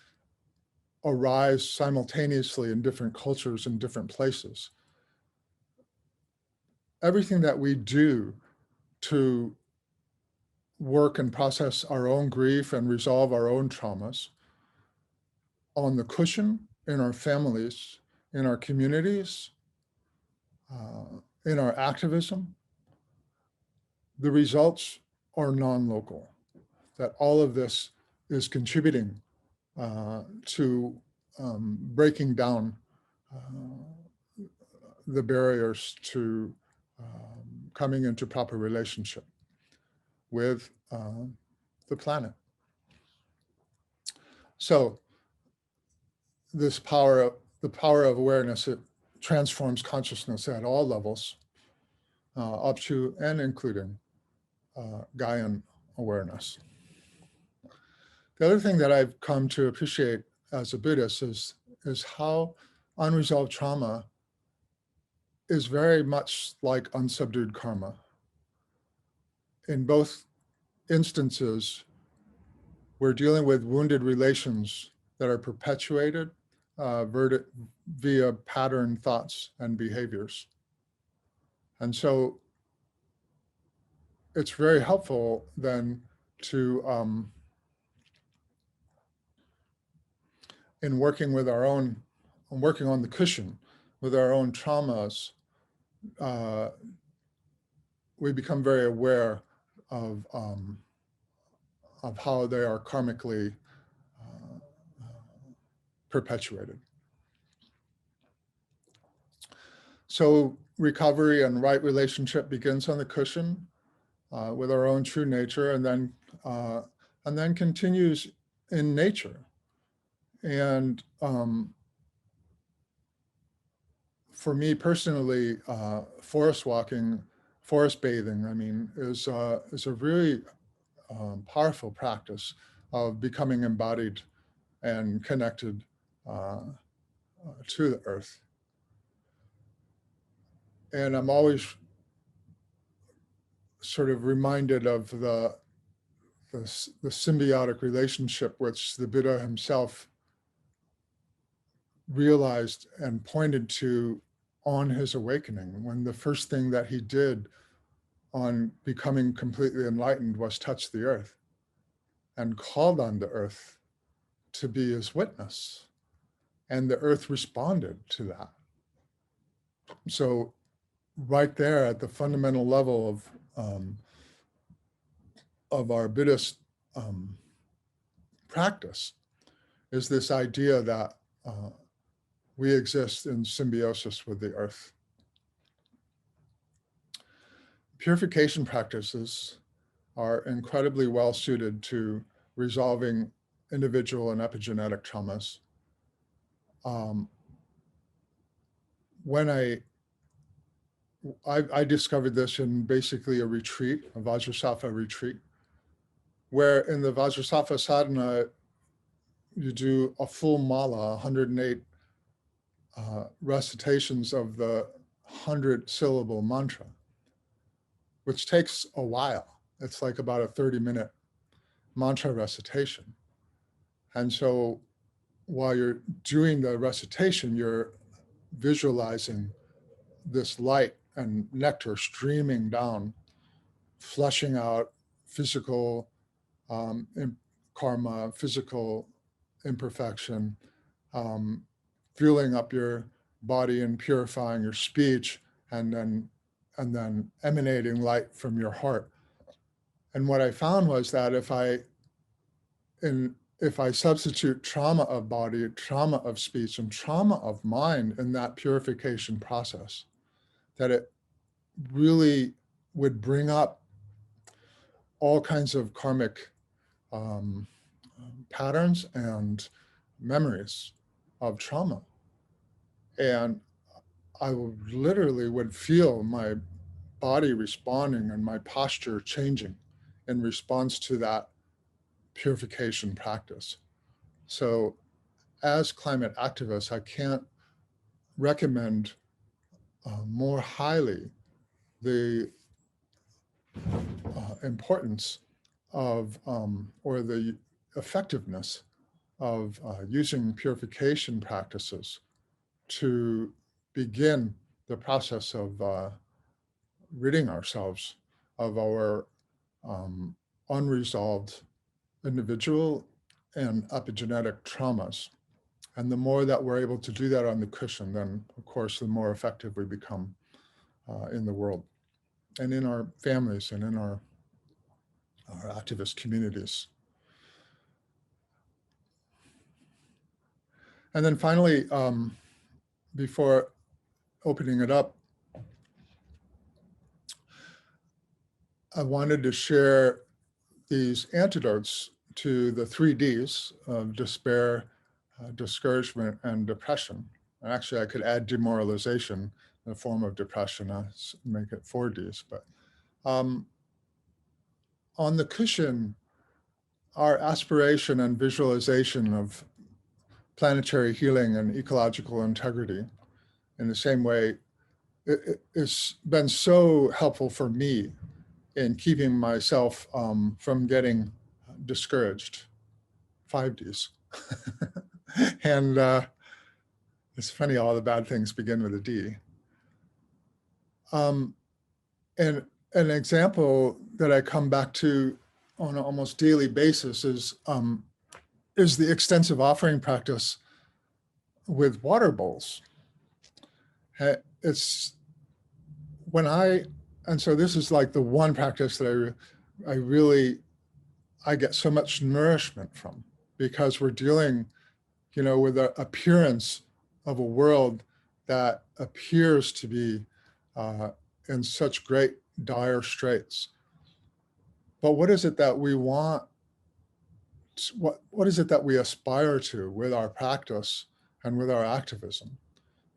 arise simultaneously in different cultures and different places, everything that we do to work and process our own grief and resolve our own traumas on the cushion, in our families, in our communities, in our activism, the results are non-local, that all of this is contributing to breaking down the barriers to coming into proper relationship with the planet. So this the power of awareness, it transforms consciousness at all levels, up to and including Gaian awareness. The other thing that I've come to appreciate as a Buddhist is how unresolved trauma is very much like unsubdued karma. In both instances, we're dealing with wounded relations that are perpetuated via pattern thoughts and behaviors. And so it's very helpful then to, in working with our own, working on the cushion with our own traumas, we become very aware of how they are karmically perpetuated. So recovery and right relationship begins on the cushion with our own true nature, and then continues in nature. And for me personally, forest walking, forest bathing, I mean, is a really powerful practice of becoming embodied and connected to the earth. And I'm always sort of reminded of the symbiotic relationship which the Buddha himself realized and pointed to on his awakening, when the first thing that he did on becoming completely enlightened was touch the earth and called on the earth to be his witness. And the earth responded to that. So right there at the fundamental level of our Buddhist practice is this idea that we exist in symbiosis with the earth. Purification practices are incredibly well suited to resolving individual and epigenetic traumas. When I discovered this in basically a retreat, a Vajrasattva retreat, where in the Vajrasattva sadhana, you do a full mala, 108 recitations of the 100-syllable mantra, which takes a while. It's like about a 30-minute mantra recitation. And so while you're doing the recitation, you're visualizing this light and nectar streaming down, flushing out physical karma, physical imperfection, fueling up your body and purifying your speech, and then emanating light from your heart. And what I found was that if I substitute trauma of body, trauma of speech, and trauma of mind in that purification process, that it really would bring up all kinds of karmic patterns and memories of trauma. And I literally would feel my body responding and my posture changing in response to that purification practice. So as climate activists, I can't recommend more highly the importance of, or the effectiveness of using purification practices to begin the process of ridding ourselves of our unresolved individual and epigenetic traumas. And the more that we're able to do that on the cushion, then of course, the more effective we become in the world and in our families and in our activist communities. And then finally, before opening it up, I wanted to share these antidotes to the 3 Ds of despair, discouragement, and depression. And actually, I could add demoralization in the form of depression, make it 4 Ds. But on the cushion, our aspiration and visualization of planetary healing and ecological integrity in the same way, it's been so helpful for me in keeping myself from getting discouraged, 5 Ds. And It's funny, all the bad things begin with a D. And an example that I come back to on an almost daily basis is the extensive offering practice with water bowls. It's when and so this is like the one practice that I get so much nourishment from, because we're dealing, with the appearance of a world that appears to be in such great dire straits. But what is it that we want? What is it that we aspire to with our practice and with our activism?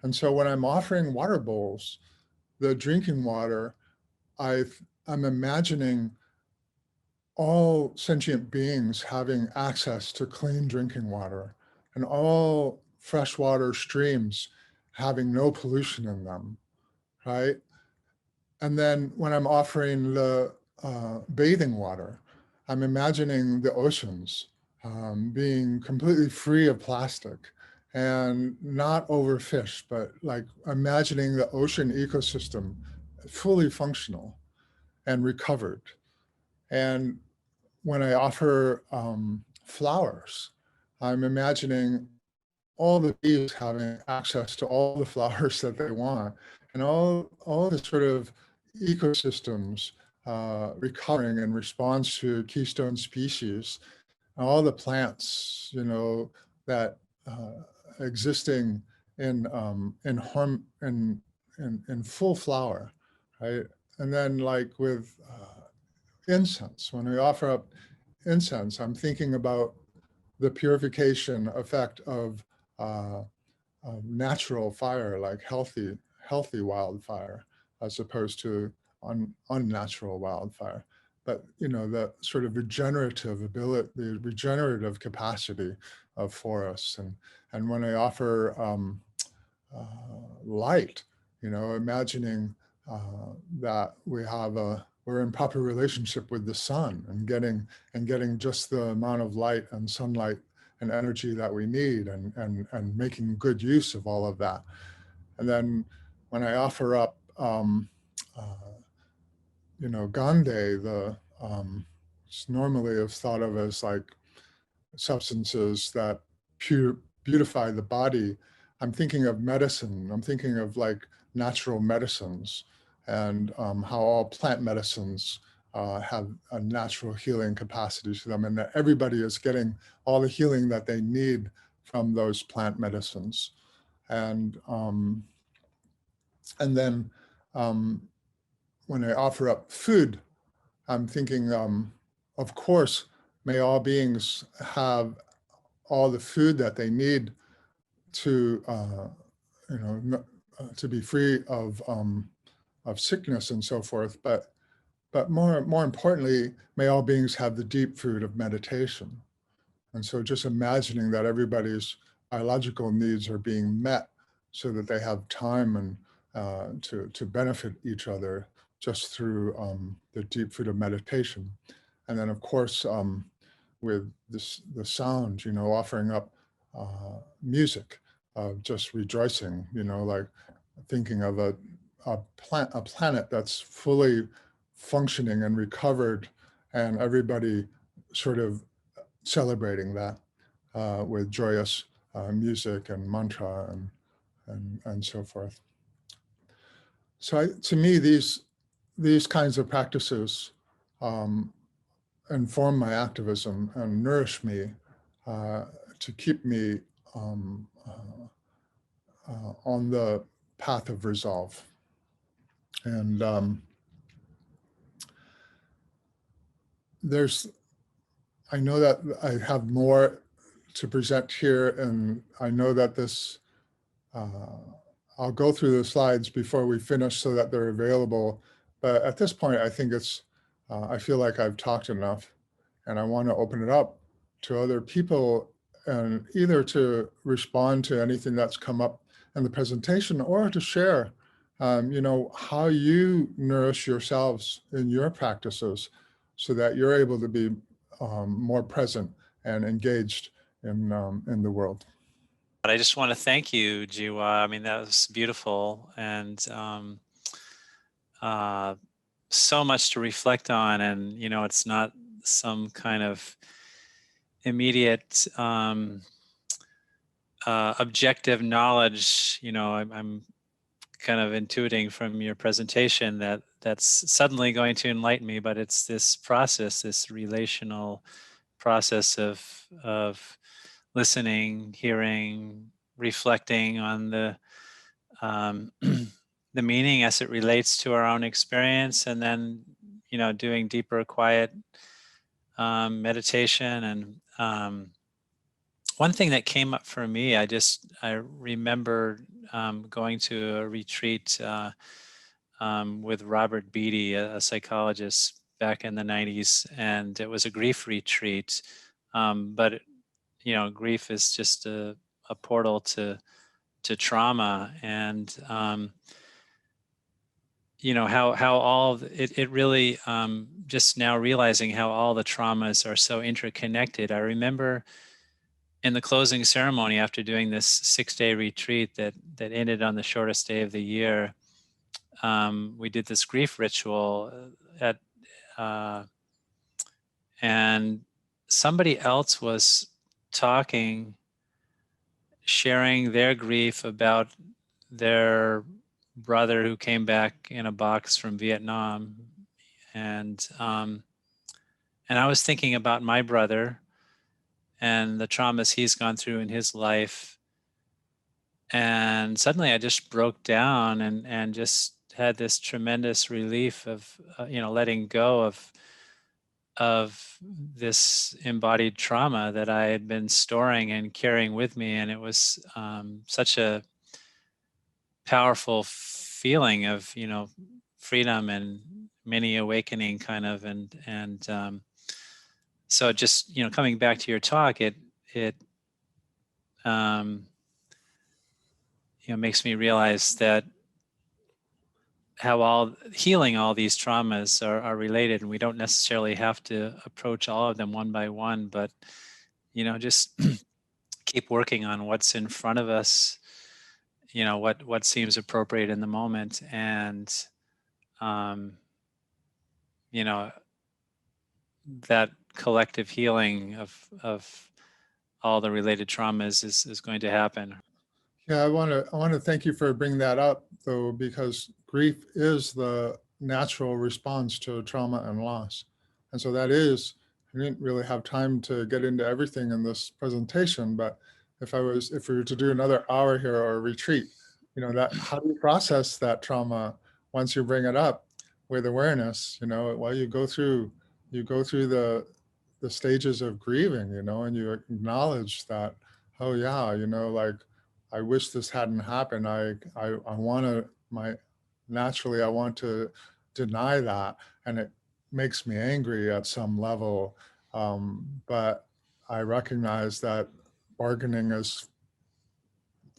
And so when I'm offering water bowls, the drinking water, I'm imagining all sentient beings having access to clean drinking water, and all freshwater streams having no pollution in them, right? And then when I'm offering the bathing water, I'm imagining the oceans being completely free of plastic and not overfished, but like imagining the ocean ecosystem fully functional and recovered. And when I offer flowers, I'm imagining all the bees having access to all the flowers that they want, and all the sort of ecosystems recovering in response to keystone species, and all the plants, that existing in full flower, right? And then like with incense, when we offer up incense, I'm thinking about the purification effect of natural fire, like healthy wildfire, as opposed to unnatural wildfire. But the sort of regenerative ability, the regenerative capacity of forests, and when I offer light, imagining that we're in proper relationship with the sun, and getting just the amount of light and sunlight and energy that we need, and making good use of all of that. And then when I offer up Gandhi, it's normally is thought of as like substances that beautify the body. I'm thinking of medicine. I'm thinking of like natural medicines, and how all plant medicines have a natural healing capacity to them, and that everybody is getting all the healing that they need from those plant medicines. And then when I offer up food, I'm thinking, of course, may all beings have all the food that they need to, to be free of sickness and so forth. But more importantly, may all beings have the deep food of meditation. And so just imagining that everybody's biological needs are being met, so that they have time and to benefit each other just through the deep food of meditation. And then of course, with the sound, offering up music of just rejoicing, like thinking of a planet that's fully functioning and recovered, and everybody sort of celebrating that with joyous music and mantra and so forth. So to me, these kinds of practices inform my activism and nourish me to keep me on the path of resolve. And I know that I have more to present here, and I know that this, I'll go through the slides before we finish so that they're available. But at this point, I think I feel like I've talked enough, and I want to open it up to other people, and either to respond to anything that's come up in the presentation, or to share, how you nourish yourselves in your practices, so that you're able to be more present and engaged in the world. But I just want to thank you, Jiwa. I mean, that was beautiful, and so much to reflect on. And it's not some kind of immediate objective knowledge. I'm kind of intuiting from your presentation that that's suddenly going to enlighten me, but it's this process, this relational process of listening, hearing, reflecting on the the meaning as it relates to our own experience, and then doing deeper, quiet meditation. And one thing that came up for me, I remember going to a retreat with Robert Beatty, a psychologist, back in the 90s, and it was a grief retreat. But grief is just a portal to trauma, and how all it really, just now realizing how all the traumas are so interconnected. I remember in the closing ceremony, after doing this 6-day retreat that ended on the shortest day of the year, we did this grief ritual and somebody else was talking, sharing their grief about their brother who came back in a box from Vietnam. And I was thinking about my brother and the traumas he's gone through in his life. And suddenly I just broke down and just had this tremendous relief of, letting go of this embodied trauma that I had been storing and carrying with me. And it was such a powerful feeling of, freedom and mini awakening kind of. And so just, coming back to your talk, it makes me realize that how healing all these traumas are related, and we don't necessarily have to approach all of them one by one, but just keep working on what's in front of us, what seems appropriate in the moment, and that collective healing of all the related traumas is going to happen. Yeah, I want to thank you for bringing that up, though, because grief is the natural response to trauma and loss. And so I didn't really have time to get into everything in this presentation, but if we were to do another hour here or a retreat, how do you process that trauma once you bring it up with awareness? While you go through the stages of grieving, and you acknowledge that, oh yeah, like, I wish this hadn't happened. I naturally I want to deny that, and it makes me angry at some level. But I recognize that bargaining is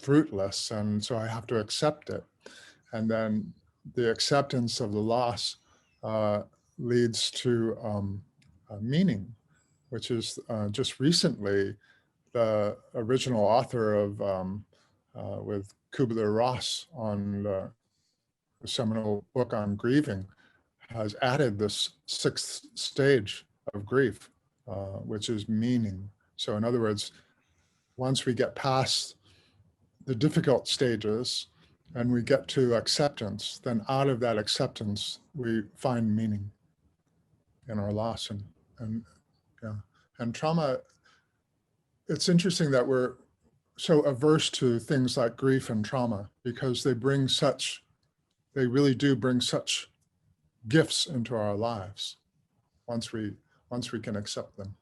fruitless, and so I have to accept it. And then the acceptance of the loss leads to meaning, which is just recently the original author of with Kubler-Ross on the seminal book on grieving has added this 6th stage of grief, which is meaning. So in other words, once we get past the difficult stages and we get to acceptance, then out of that acceptance, we find meaning in our loss. And trauma, it's interesting that we're so averse to things like grief and trauma because they really do bring such gifts into our lives once we can accept them.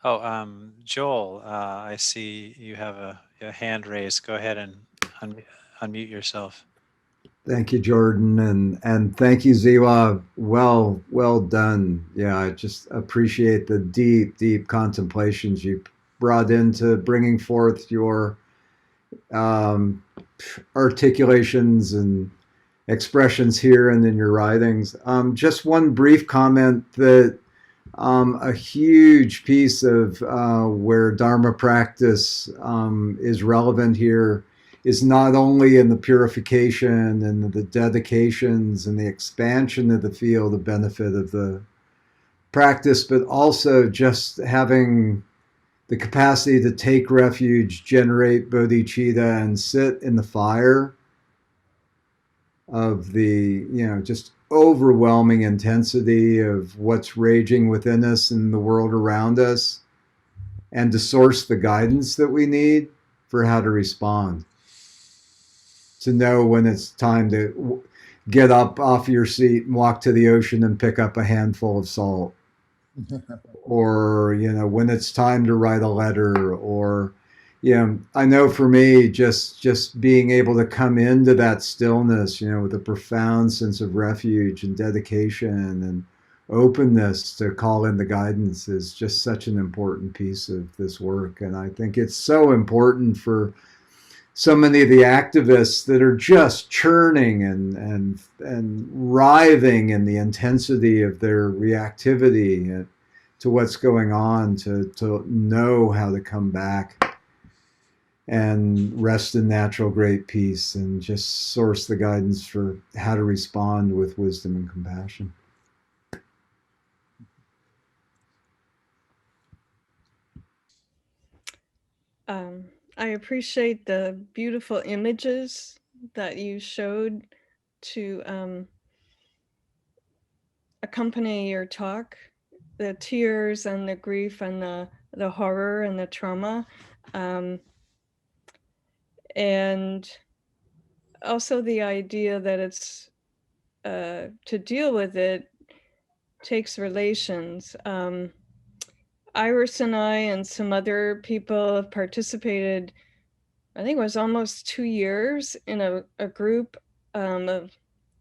Oh, Joel, I see you have a hand raised. Go ahead and unmute yourself. Thank you, Jordan, and thank you, Zhiwa. Well done. Yeah, I just appreciate the deep contemplations you brought into bringing forth your articulations and expressions here and in your writings. Just one brief comment that A huge piece of where Dharma practice is relevant here is not only in the purification and the dedications and the expansion of the field of benefit of the practice, but also just having the capacity to take refuge, generate bodhicitta, and sit in the fire of the, just overwhelming intensity of what's raging within us and the world around us, and to source the guidance that we need for how to respond. To know when it's time to get up off your seat and walk to the ocean and pick up a handful of salt. Or, when it's time to write a letter, or, I know for me, just being able to come into that stillness, with a profound sense of refuge and dedication and openness to call in the guidance is just such an important piece of this work. And I think it's so important for so many of the activists that are just churning and writhing in the intensity of their reactivity to what's going on, to know how to come back and rest in natural great peace and just source the guidance for how to respond with wisdom and compassion. I appreciate the beautiful images that you showed to accompany your talk, the tears and the grief and the horror and the trauma. And also the idea that it's to deal with it takes relations. Iris and I and some other people have participated, I think it was almost 2 years, in a group of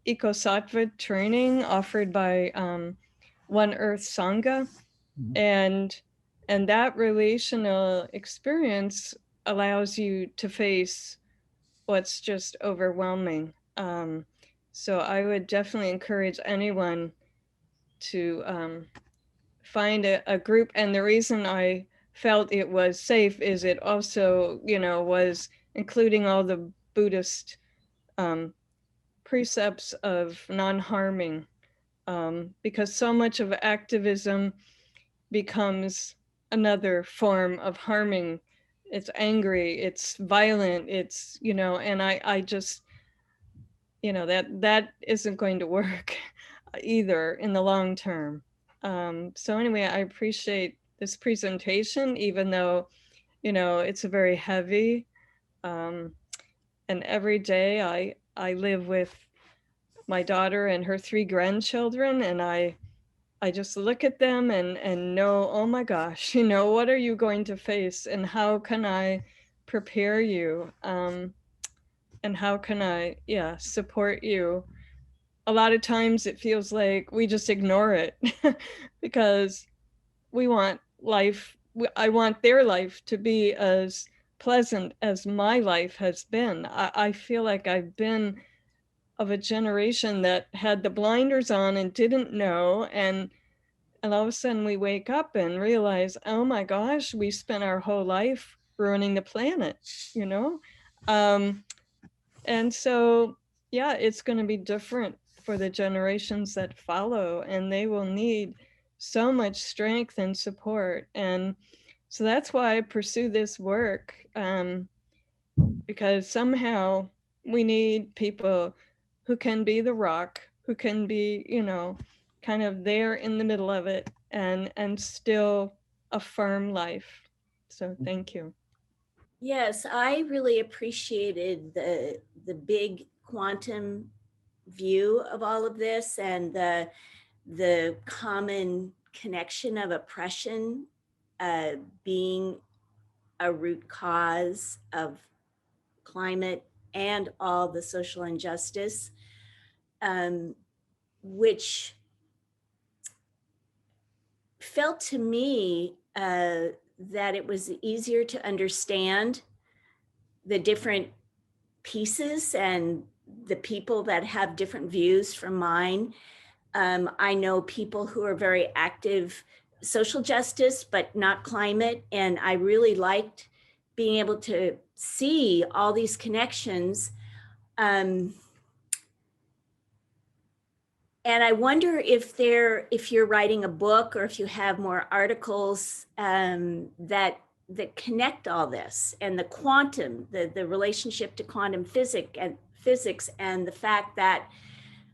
Eco-Sattva training offered by One Earth Sangha. And that relational experience allows you to face what's just overwhelming. So I would definitely encourage anyone to find a group. And the reason I felt it was safe is it also, was including all the Buddhist precepts of non-harming, because so much of activism becomes another form of harming. It's angry, it's violent, it's, and I just, that isn't going to work either in the long term. So anyway, I appreciate this presentation, even though, it's a very heavy, and every day I live with my daughter and her 3 grandchildren, and I just look at them and know, oh my gosh, what are you going to face, and how can I prepare you? And how can I, support you? A lot of times it feels like we just ignore it because we want life. I want their life to be as pleasant as my life has been. I feel like I've been of a generation that had the blinders on and didn't know. And all of a sudden we wake up and realize, oh my gosh, we spent our whole life ruining the planet, And so, it's going to be different for the generations that follow, and they will need so much strength and support. And so that's why I pursue this work, because somehow we need people who can be the rock, who can be, kind of there in the middle of it and still affirm life. So thank you. Yes, I really appreciated the big quantum view of all of this, and the common connection of oppression being a root cause of climate and all the social injustice, which felt to me that it was easier to understand the different pieces and the people that have different views from mine. I know people who are very active social justice, but not climate. And I really liked being able to see all these connections. And I wonder if you're writing a book or if you have more articles that connect all this, and the quantum, the relationship to quantum physics, and the fact that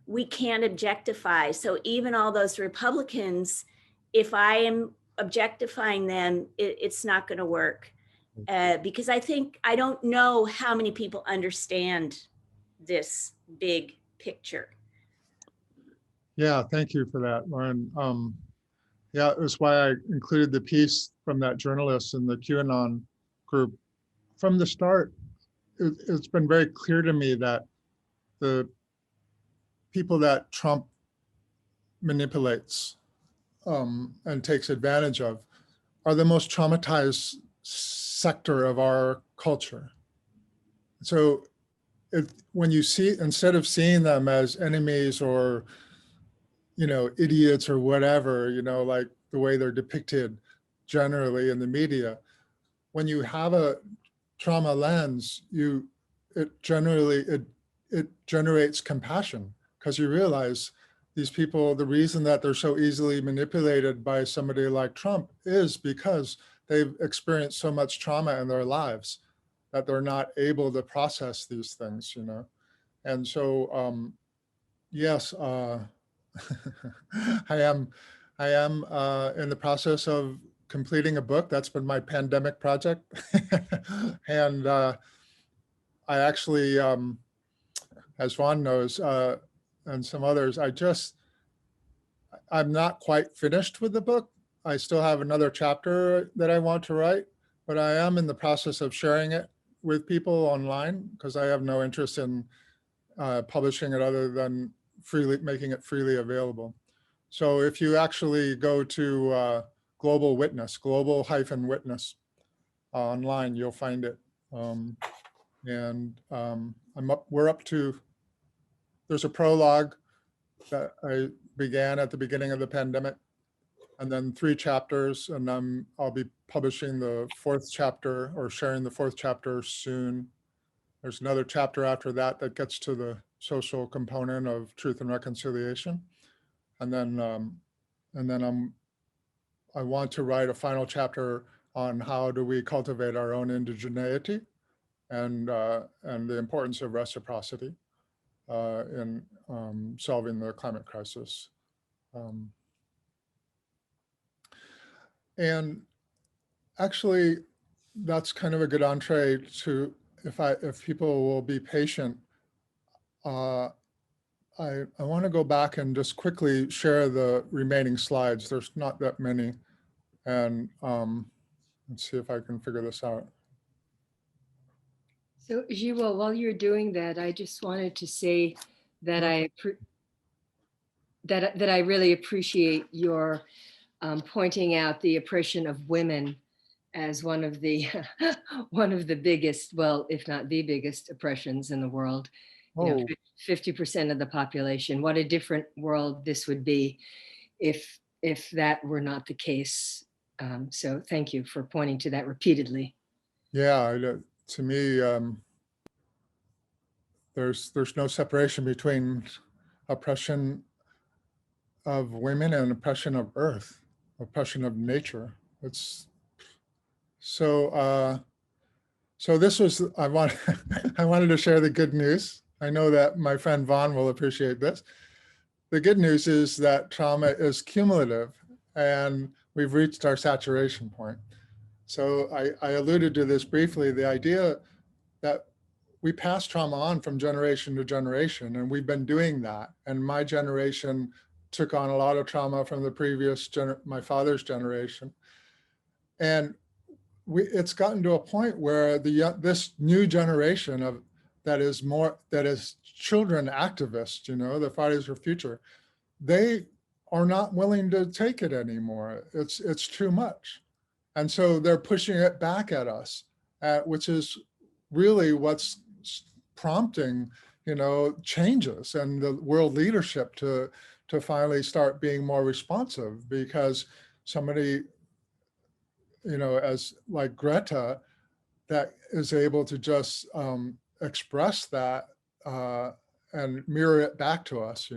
we can't objectify. So even all those Republicans, if I am objectifying them, it's not going to work. Because I don't know how many people understand this big picture. Yeah, thank you for that, Lauren. Yeah, it was why I included the piece from that journalist in the QAnon group. From the start, it's been very clear to me that the people that Trump manipulates and takes advantage of are the most traumatized sector of our culture. So when you see, instead of seeing them as enemies or, idiots or whatever, like the way they're depicted generally in the media, when you have a trauma lens, it generates compassion, because you realize these people, the reason that they're so easily manipulated by somebody like Trump is because they've experienced so much trauma in their lives that they're not able to process these things, And so, yes, I am in the process of completing a book. That's been my pandemic project. And I actually, as Vaughn knows, and some others, I'm not quite finished with the book. I still have another chapter that I want to write, but I am in the process of sharing it with people online, because I have no interest in publishing it other than making it freely available. So if you actually go to Global Witness, global-witness online, you'll find it. We're up to, there's a prologue that I began at the beginning of the pandemic, and then 3 chapters, and I'll be publishing the 4th chapter, or sharing the 4th chapter soon. There's another chapter after that that gets to the social component of truth and reconciliation. And then I want to write a final chapter on how do we cultivate our own indigeneity, and the importance of reciprocity in solving the climate crisis. And actually, that's kind of a good entree to, if people will be patient, I want to go back and just quickly share the remaining slides. There's not that many. And let's see if I can figure this out. So Jiwa, while you're doing that, I just wanted to say that I really appreciate your pointing out the oppression of women as one of the biggest, well, if not the biggest oppressions in the world. 50% of the population. What a different world this would be if that were not the case. So thank you for pointing to that repeatedly. Yeah, to me, there's no separation between oppression of women and oppression of earth, oppression of nature. It's so. So this was, I wanted to share the good news. I know that my friend Vaughn will appreciate this. The good news is that trauma is cumulative, and we've reached our saturation point. So I alluded to this briefly, the idea that we pass trauma on from generation to generation, and we've been doing that. And my generation took on a lot of trauma from the previous, my father's generation. And it's gotten to a point where this new generation that is children activists, the Fridays for Future, they are not willing to take it anymore. It's too much. And so they're pushing it back at us, which is really what's prompting, changes and the world leadership to finally start being more responsive, because somebody, as like Greta, that is able to just express that and mirror it back to us,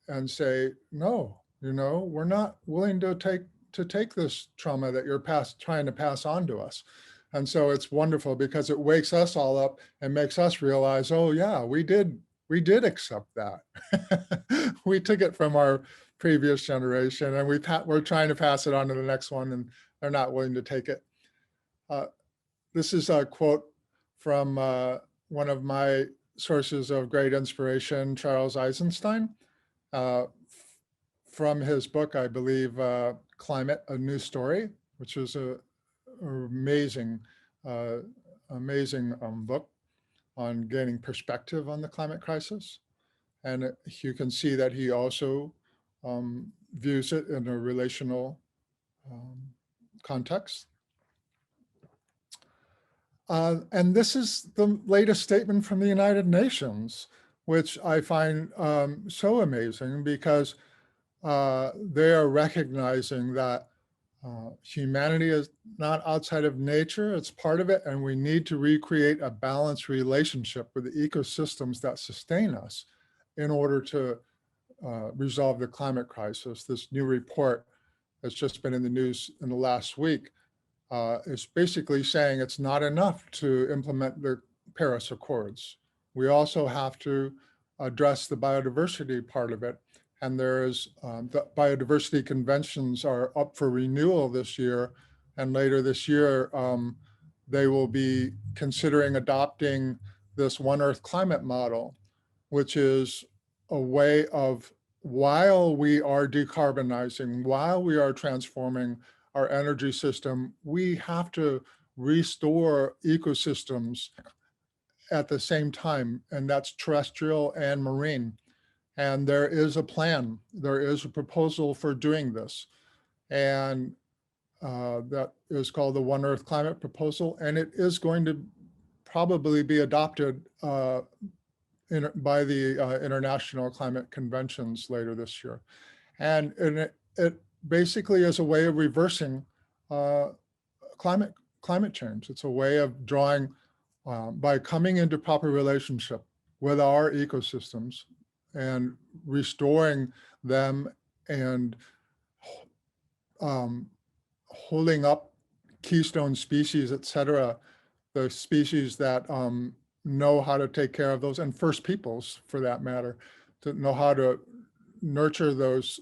and say, no, we're not willing to take this trauma that you're trying to pass on to us. And so it's wonderful because it wakes us all up and makes us realize, oh yeah, we did accept that. We took it from our previous generation, and we're trying to pass it on to the next one, and they're not willing to take it. This is a quote from one of my sources of great inspiration, Charles Eisenstein, from his book, I believe, Climate, A New Story, which is an amazing book on gaining perspective on the climate crisis. And you can see that he also views it in a relational context. And this is the latest statement from the United Nations, which I find so amazing because they are recognizing that humanity is not outside of nature, it's part of it, and we need to recreate a balanced relationship with the ecosystems that sustain us in order to resolve the climate crisis. This new report that's just been in the news in the last week is basically saying it's not enough to implement the Paris Accords. We also have to address the biodiversity part of it. And there is the biodiversity conventions are up for renewal this year. And later this year, they will be considering adopting this One Earth climate model, which is a way of, while we are decarbonizing, while we are transforming our energy system, we have to restore ecosystems at the same time, and that's terrestrial and marine. And there is a plan, there is a proposal for doing this. And that is called the One Earth Climate Proposal. And it is going to probably be adopted by the International Climate Conventions later this year. And it basically is a way of reversing climate change. It's a way of drawing, by coming into proper relationship with our ecosystems and restoring them and holding up keystone species, et cetera, the species that know how to take care of those, and First Peoples for that matter, to know how to nurture those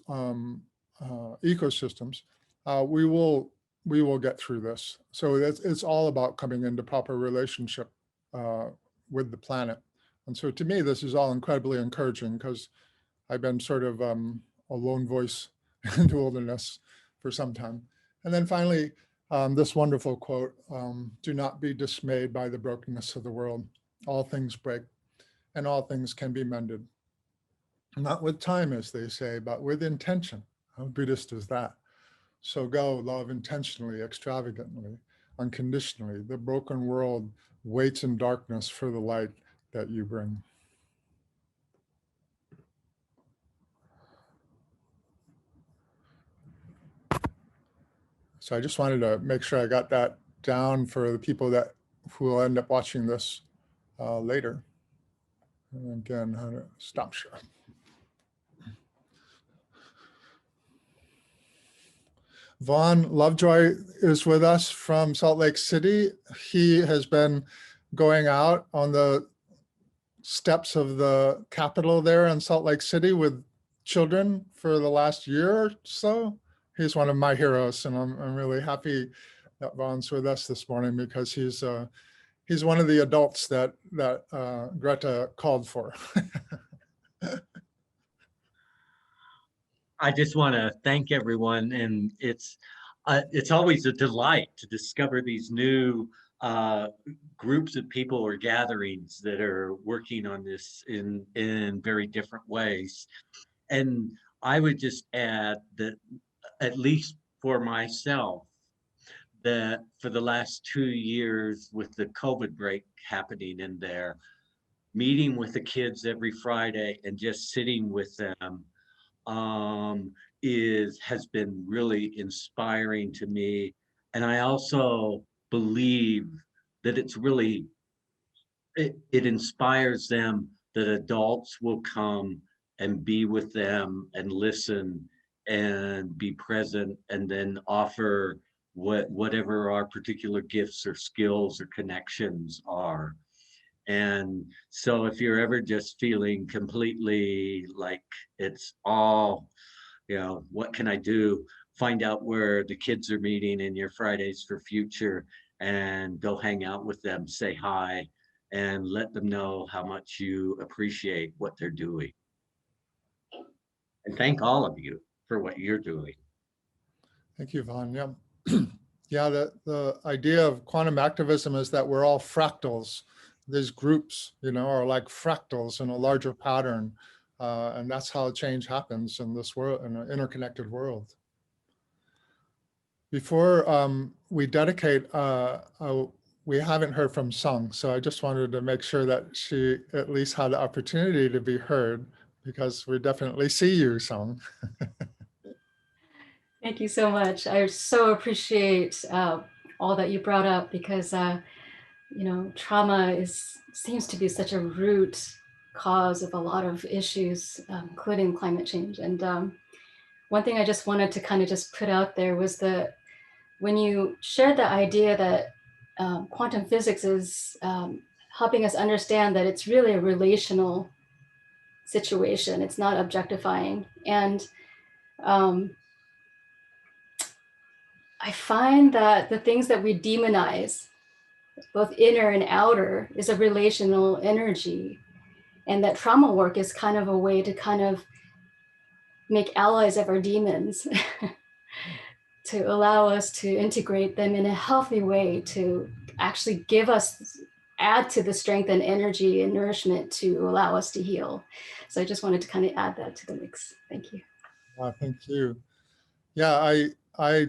ecosystems, we will get through this. So it's all about coming into proper relationship with the planet. And so to me, this is all incredibly encouraging because I've been sort of a lone voice in the wilderness for some time. And then finally, this wonderful quote, do not be dismayed by the brokenness of the world. All things break and all things can be mended. Not with time, as they say, but with intention. How Buddhist is that? So go, love intentionally, extravagantly, unconditionally. The broken world waits in darkness for the light that you bring. So I just wanted to make sure I got that down for the people who will end up watching this later. And again, how to stop share. Vaughn Lovejoy is with us from Salt Lake City. He has been going out on the steps of the Capitol there in Salt Lake City with children for the last year or so. He's one of my heroes, and I'm really happy that Vaughn's with us this morning because he's one of the adults that Greta called for. I just want to thank everyone, and it's always a delight to discover these new groups of people or gatherings that are working on this in very different ways. And I would just add that, at least for myself, that for the last 2 years with the COVID break happening in there, meeting with the kids every Friday and just sitting with them has been really inspiring to me. And I also believe that it inspires them that adults will come and be with them and listen and be present, and then offer whatever our particular gifts or skills or connections are. And so if you're ever just feeling completely like it's all, what can I do? Find out where the kids are meeting in your Fridays for Future and go hang out with them, say hi, and let them know how much you appreciate what they're doing. And thank all of you for what you're doing. Thank you, Vaughn. Yeah. Yeah, the idea of quantum activism is that we're all fractals. These groups, are like fractals in a larger pattern. And that's how change happens in this world, in an interconnected world. Before we dedicate, we haven't heard from Sung, so I just wanted to make sure that she at least had the opportunity to be heard, because we definitely see you, Sung. Thank you so much. I so appreciate all that you brought up, because trauma seems to be such a root cause of a lot of issues, including climate change. And one thing I just wanted to kind of just put out there was that when you shared the idea that quantum physics is helping us understand that it's really a relational situation, it's not objectifying. And I find that the things that we demonize, both inner and outer, is a relational energy. And that trauma work is kind of a way to kind of make allies of our demons, to allow us to integrate them in a healthy way, to actually add to the strength and energy and nourishment to allow us to heal. So I just wanted to kind of add that to the mix. Thank you. Thank you. Yeah, I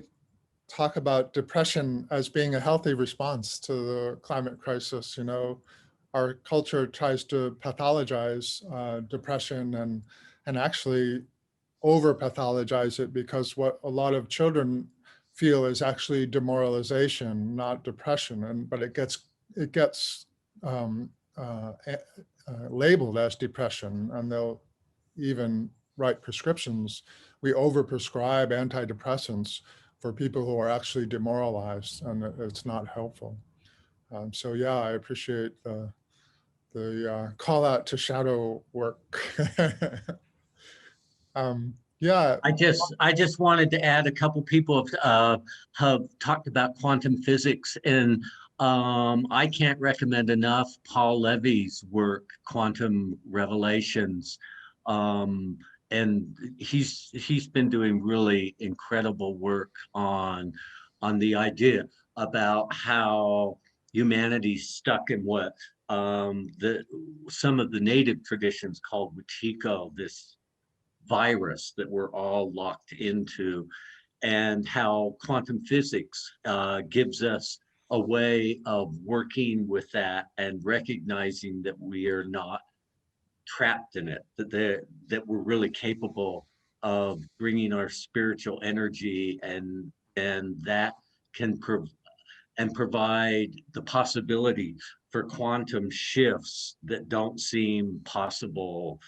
talk about depression as being a healthy response to the climate crisis. Our culture tries to pathologize depression and actually over pathologize it, because what a lot of children feel is actually demoralization, not depression. But it gets labeled as depression, and they'll even write prescriptions. We overprescribe antidepressants for people who are actually demoralized, and it's not helpful. So yeah, I appreciate the call out to shadow work. Yeah. I just wanted to add, a couple people have talked about quantum physics, and I can't recommend enough Paul Levy's work, Quantum Revelations. And he's been doing really incredible work on the idea about how humanity's stuck in what some of the native traditions called Wetiko, this virus that we're all locked into, and how quantum physics gives us a way of working with that and recognizing that we are not trapped in it, that we're really capable of bringing our spiritual energy, and that can provide the possibility for quantum shifts that don't seem possible,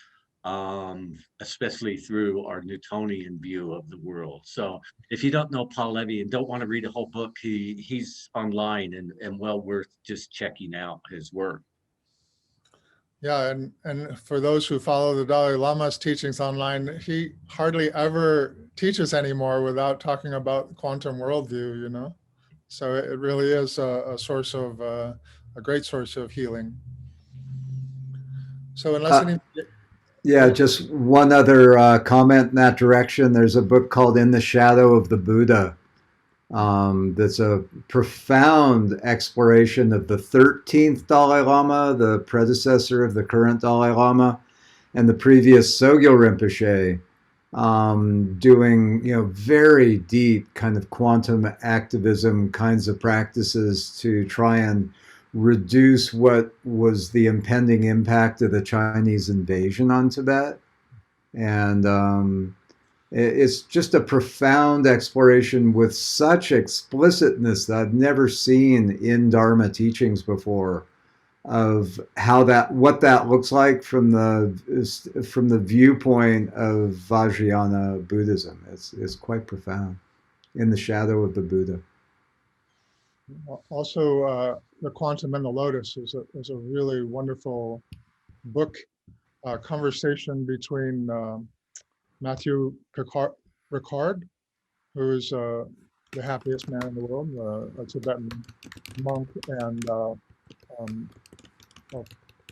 especially through our Newtonian view of the world. So if you don't know Paul Levy and don't want to read a whole book, he's online and well worth just checking out his work. Yeah, and for those who follow the Dalai Lama's teachings online, he hardly ever teaches anymore without talking about quantum worldview, So it really is a source of a great source of healing. So unless yeah, just one other comment in that direction. There's a book called In the Shadow of the Buddha. That's a profound exploration of the 13th Dalai Lama, the predecessor of the current Dalai Lama, and the previous Sogyo Rinpoche, doing very deep kind of quantum activism kinds of practices to try and reduce what was the impending impact of the Chinese invasion on Tibet. And it's just a profound exploration with such explicitness that I've never seen in Dharma teachings before, of how what that looks like from the viewpoint of Vajrayana Buddhism. It's quite profound, in the shadow of the Buddha. Also, The Quantum and the Lotus is a really wonderful book, conversation between Matthew Ricard, who is the happiest man in the world, a Tibetan monk and a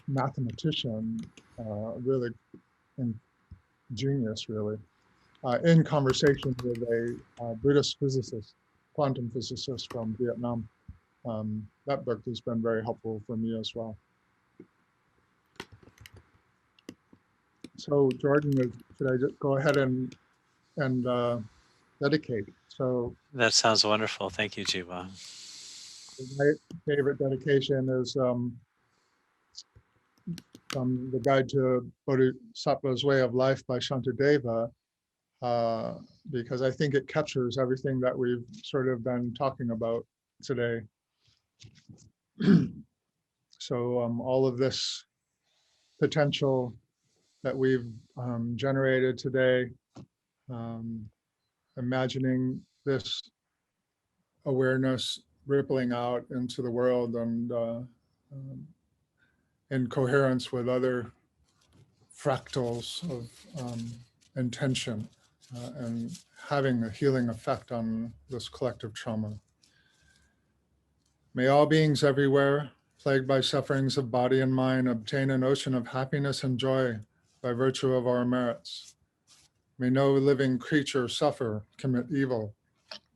mathematician, really genius, really, in conversation with a Buddhist physicist, quantum physicist from Vietnam. That book has been very helpful for me as well. So Jordan, should I just go ahead and dedicate? So That sounds wonderful. Thank you, Jiwa. my favorite dedication is from The Guide to Bodhisattva's Way of Life by Shantideva, because I think it captures everything that we've sort of been talking about today. So all of this potential that we've generated today, imagining this awareness rippling out into the world and in coherence with other fractals of intention and having a healing effect on this collective trauma. May all beings everywhere, plagued by sufferings of body and mind, obtain an ocean of happiness and joy by virtue of our merits. May no living creature suffer, commit evil,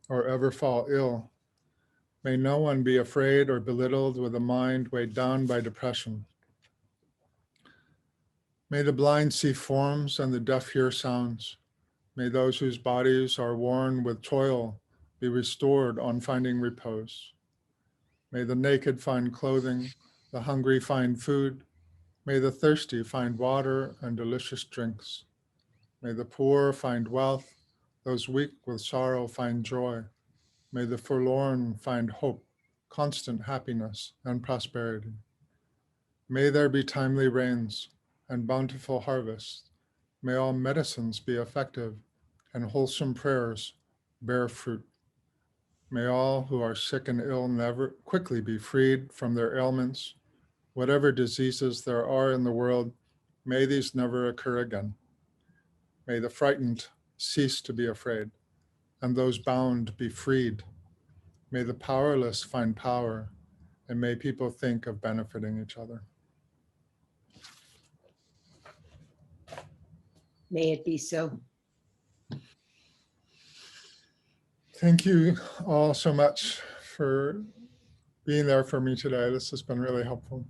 or ever fall ill. May no one be afraid or belittled with a mind weighed down by depression. May the blind see forms and the deaf hear sounds. May those whose bodies are worn with toil be restored on finding repose. May the naked find clothing, the hungry find food. May the thirsty find water and delicious drinks. May the poor find wealth, those weak with sorrow find joy. May the forlorn find hope, constant happiness and prosperity. May there be timely rains and bountiful harvests. May all medicines be effective and wholesome prayers bear fruit. May all who are sick and ill never quickly be freed from their ailments. Whatever diseases there are in the world, may these never occur again. May the frightened cease to be afraid, and those bound be freed. May the powerless find power, and may people think of benefiting each other. May it be so. Thank you all so much for being there for me today. This has been really helpful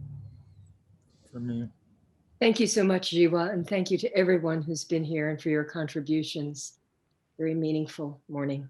for me. Thank you so much, Jiwa, and thank you to everyone who's been here and for your contributions. Very meaningful morning.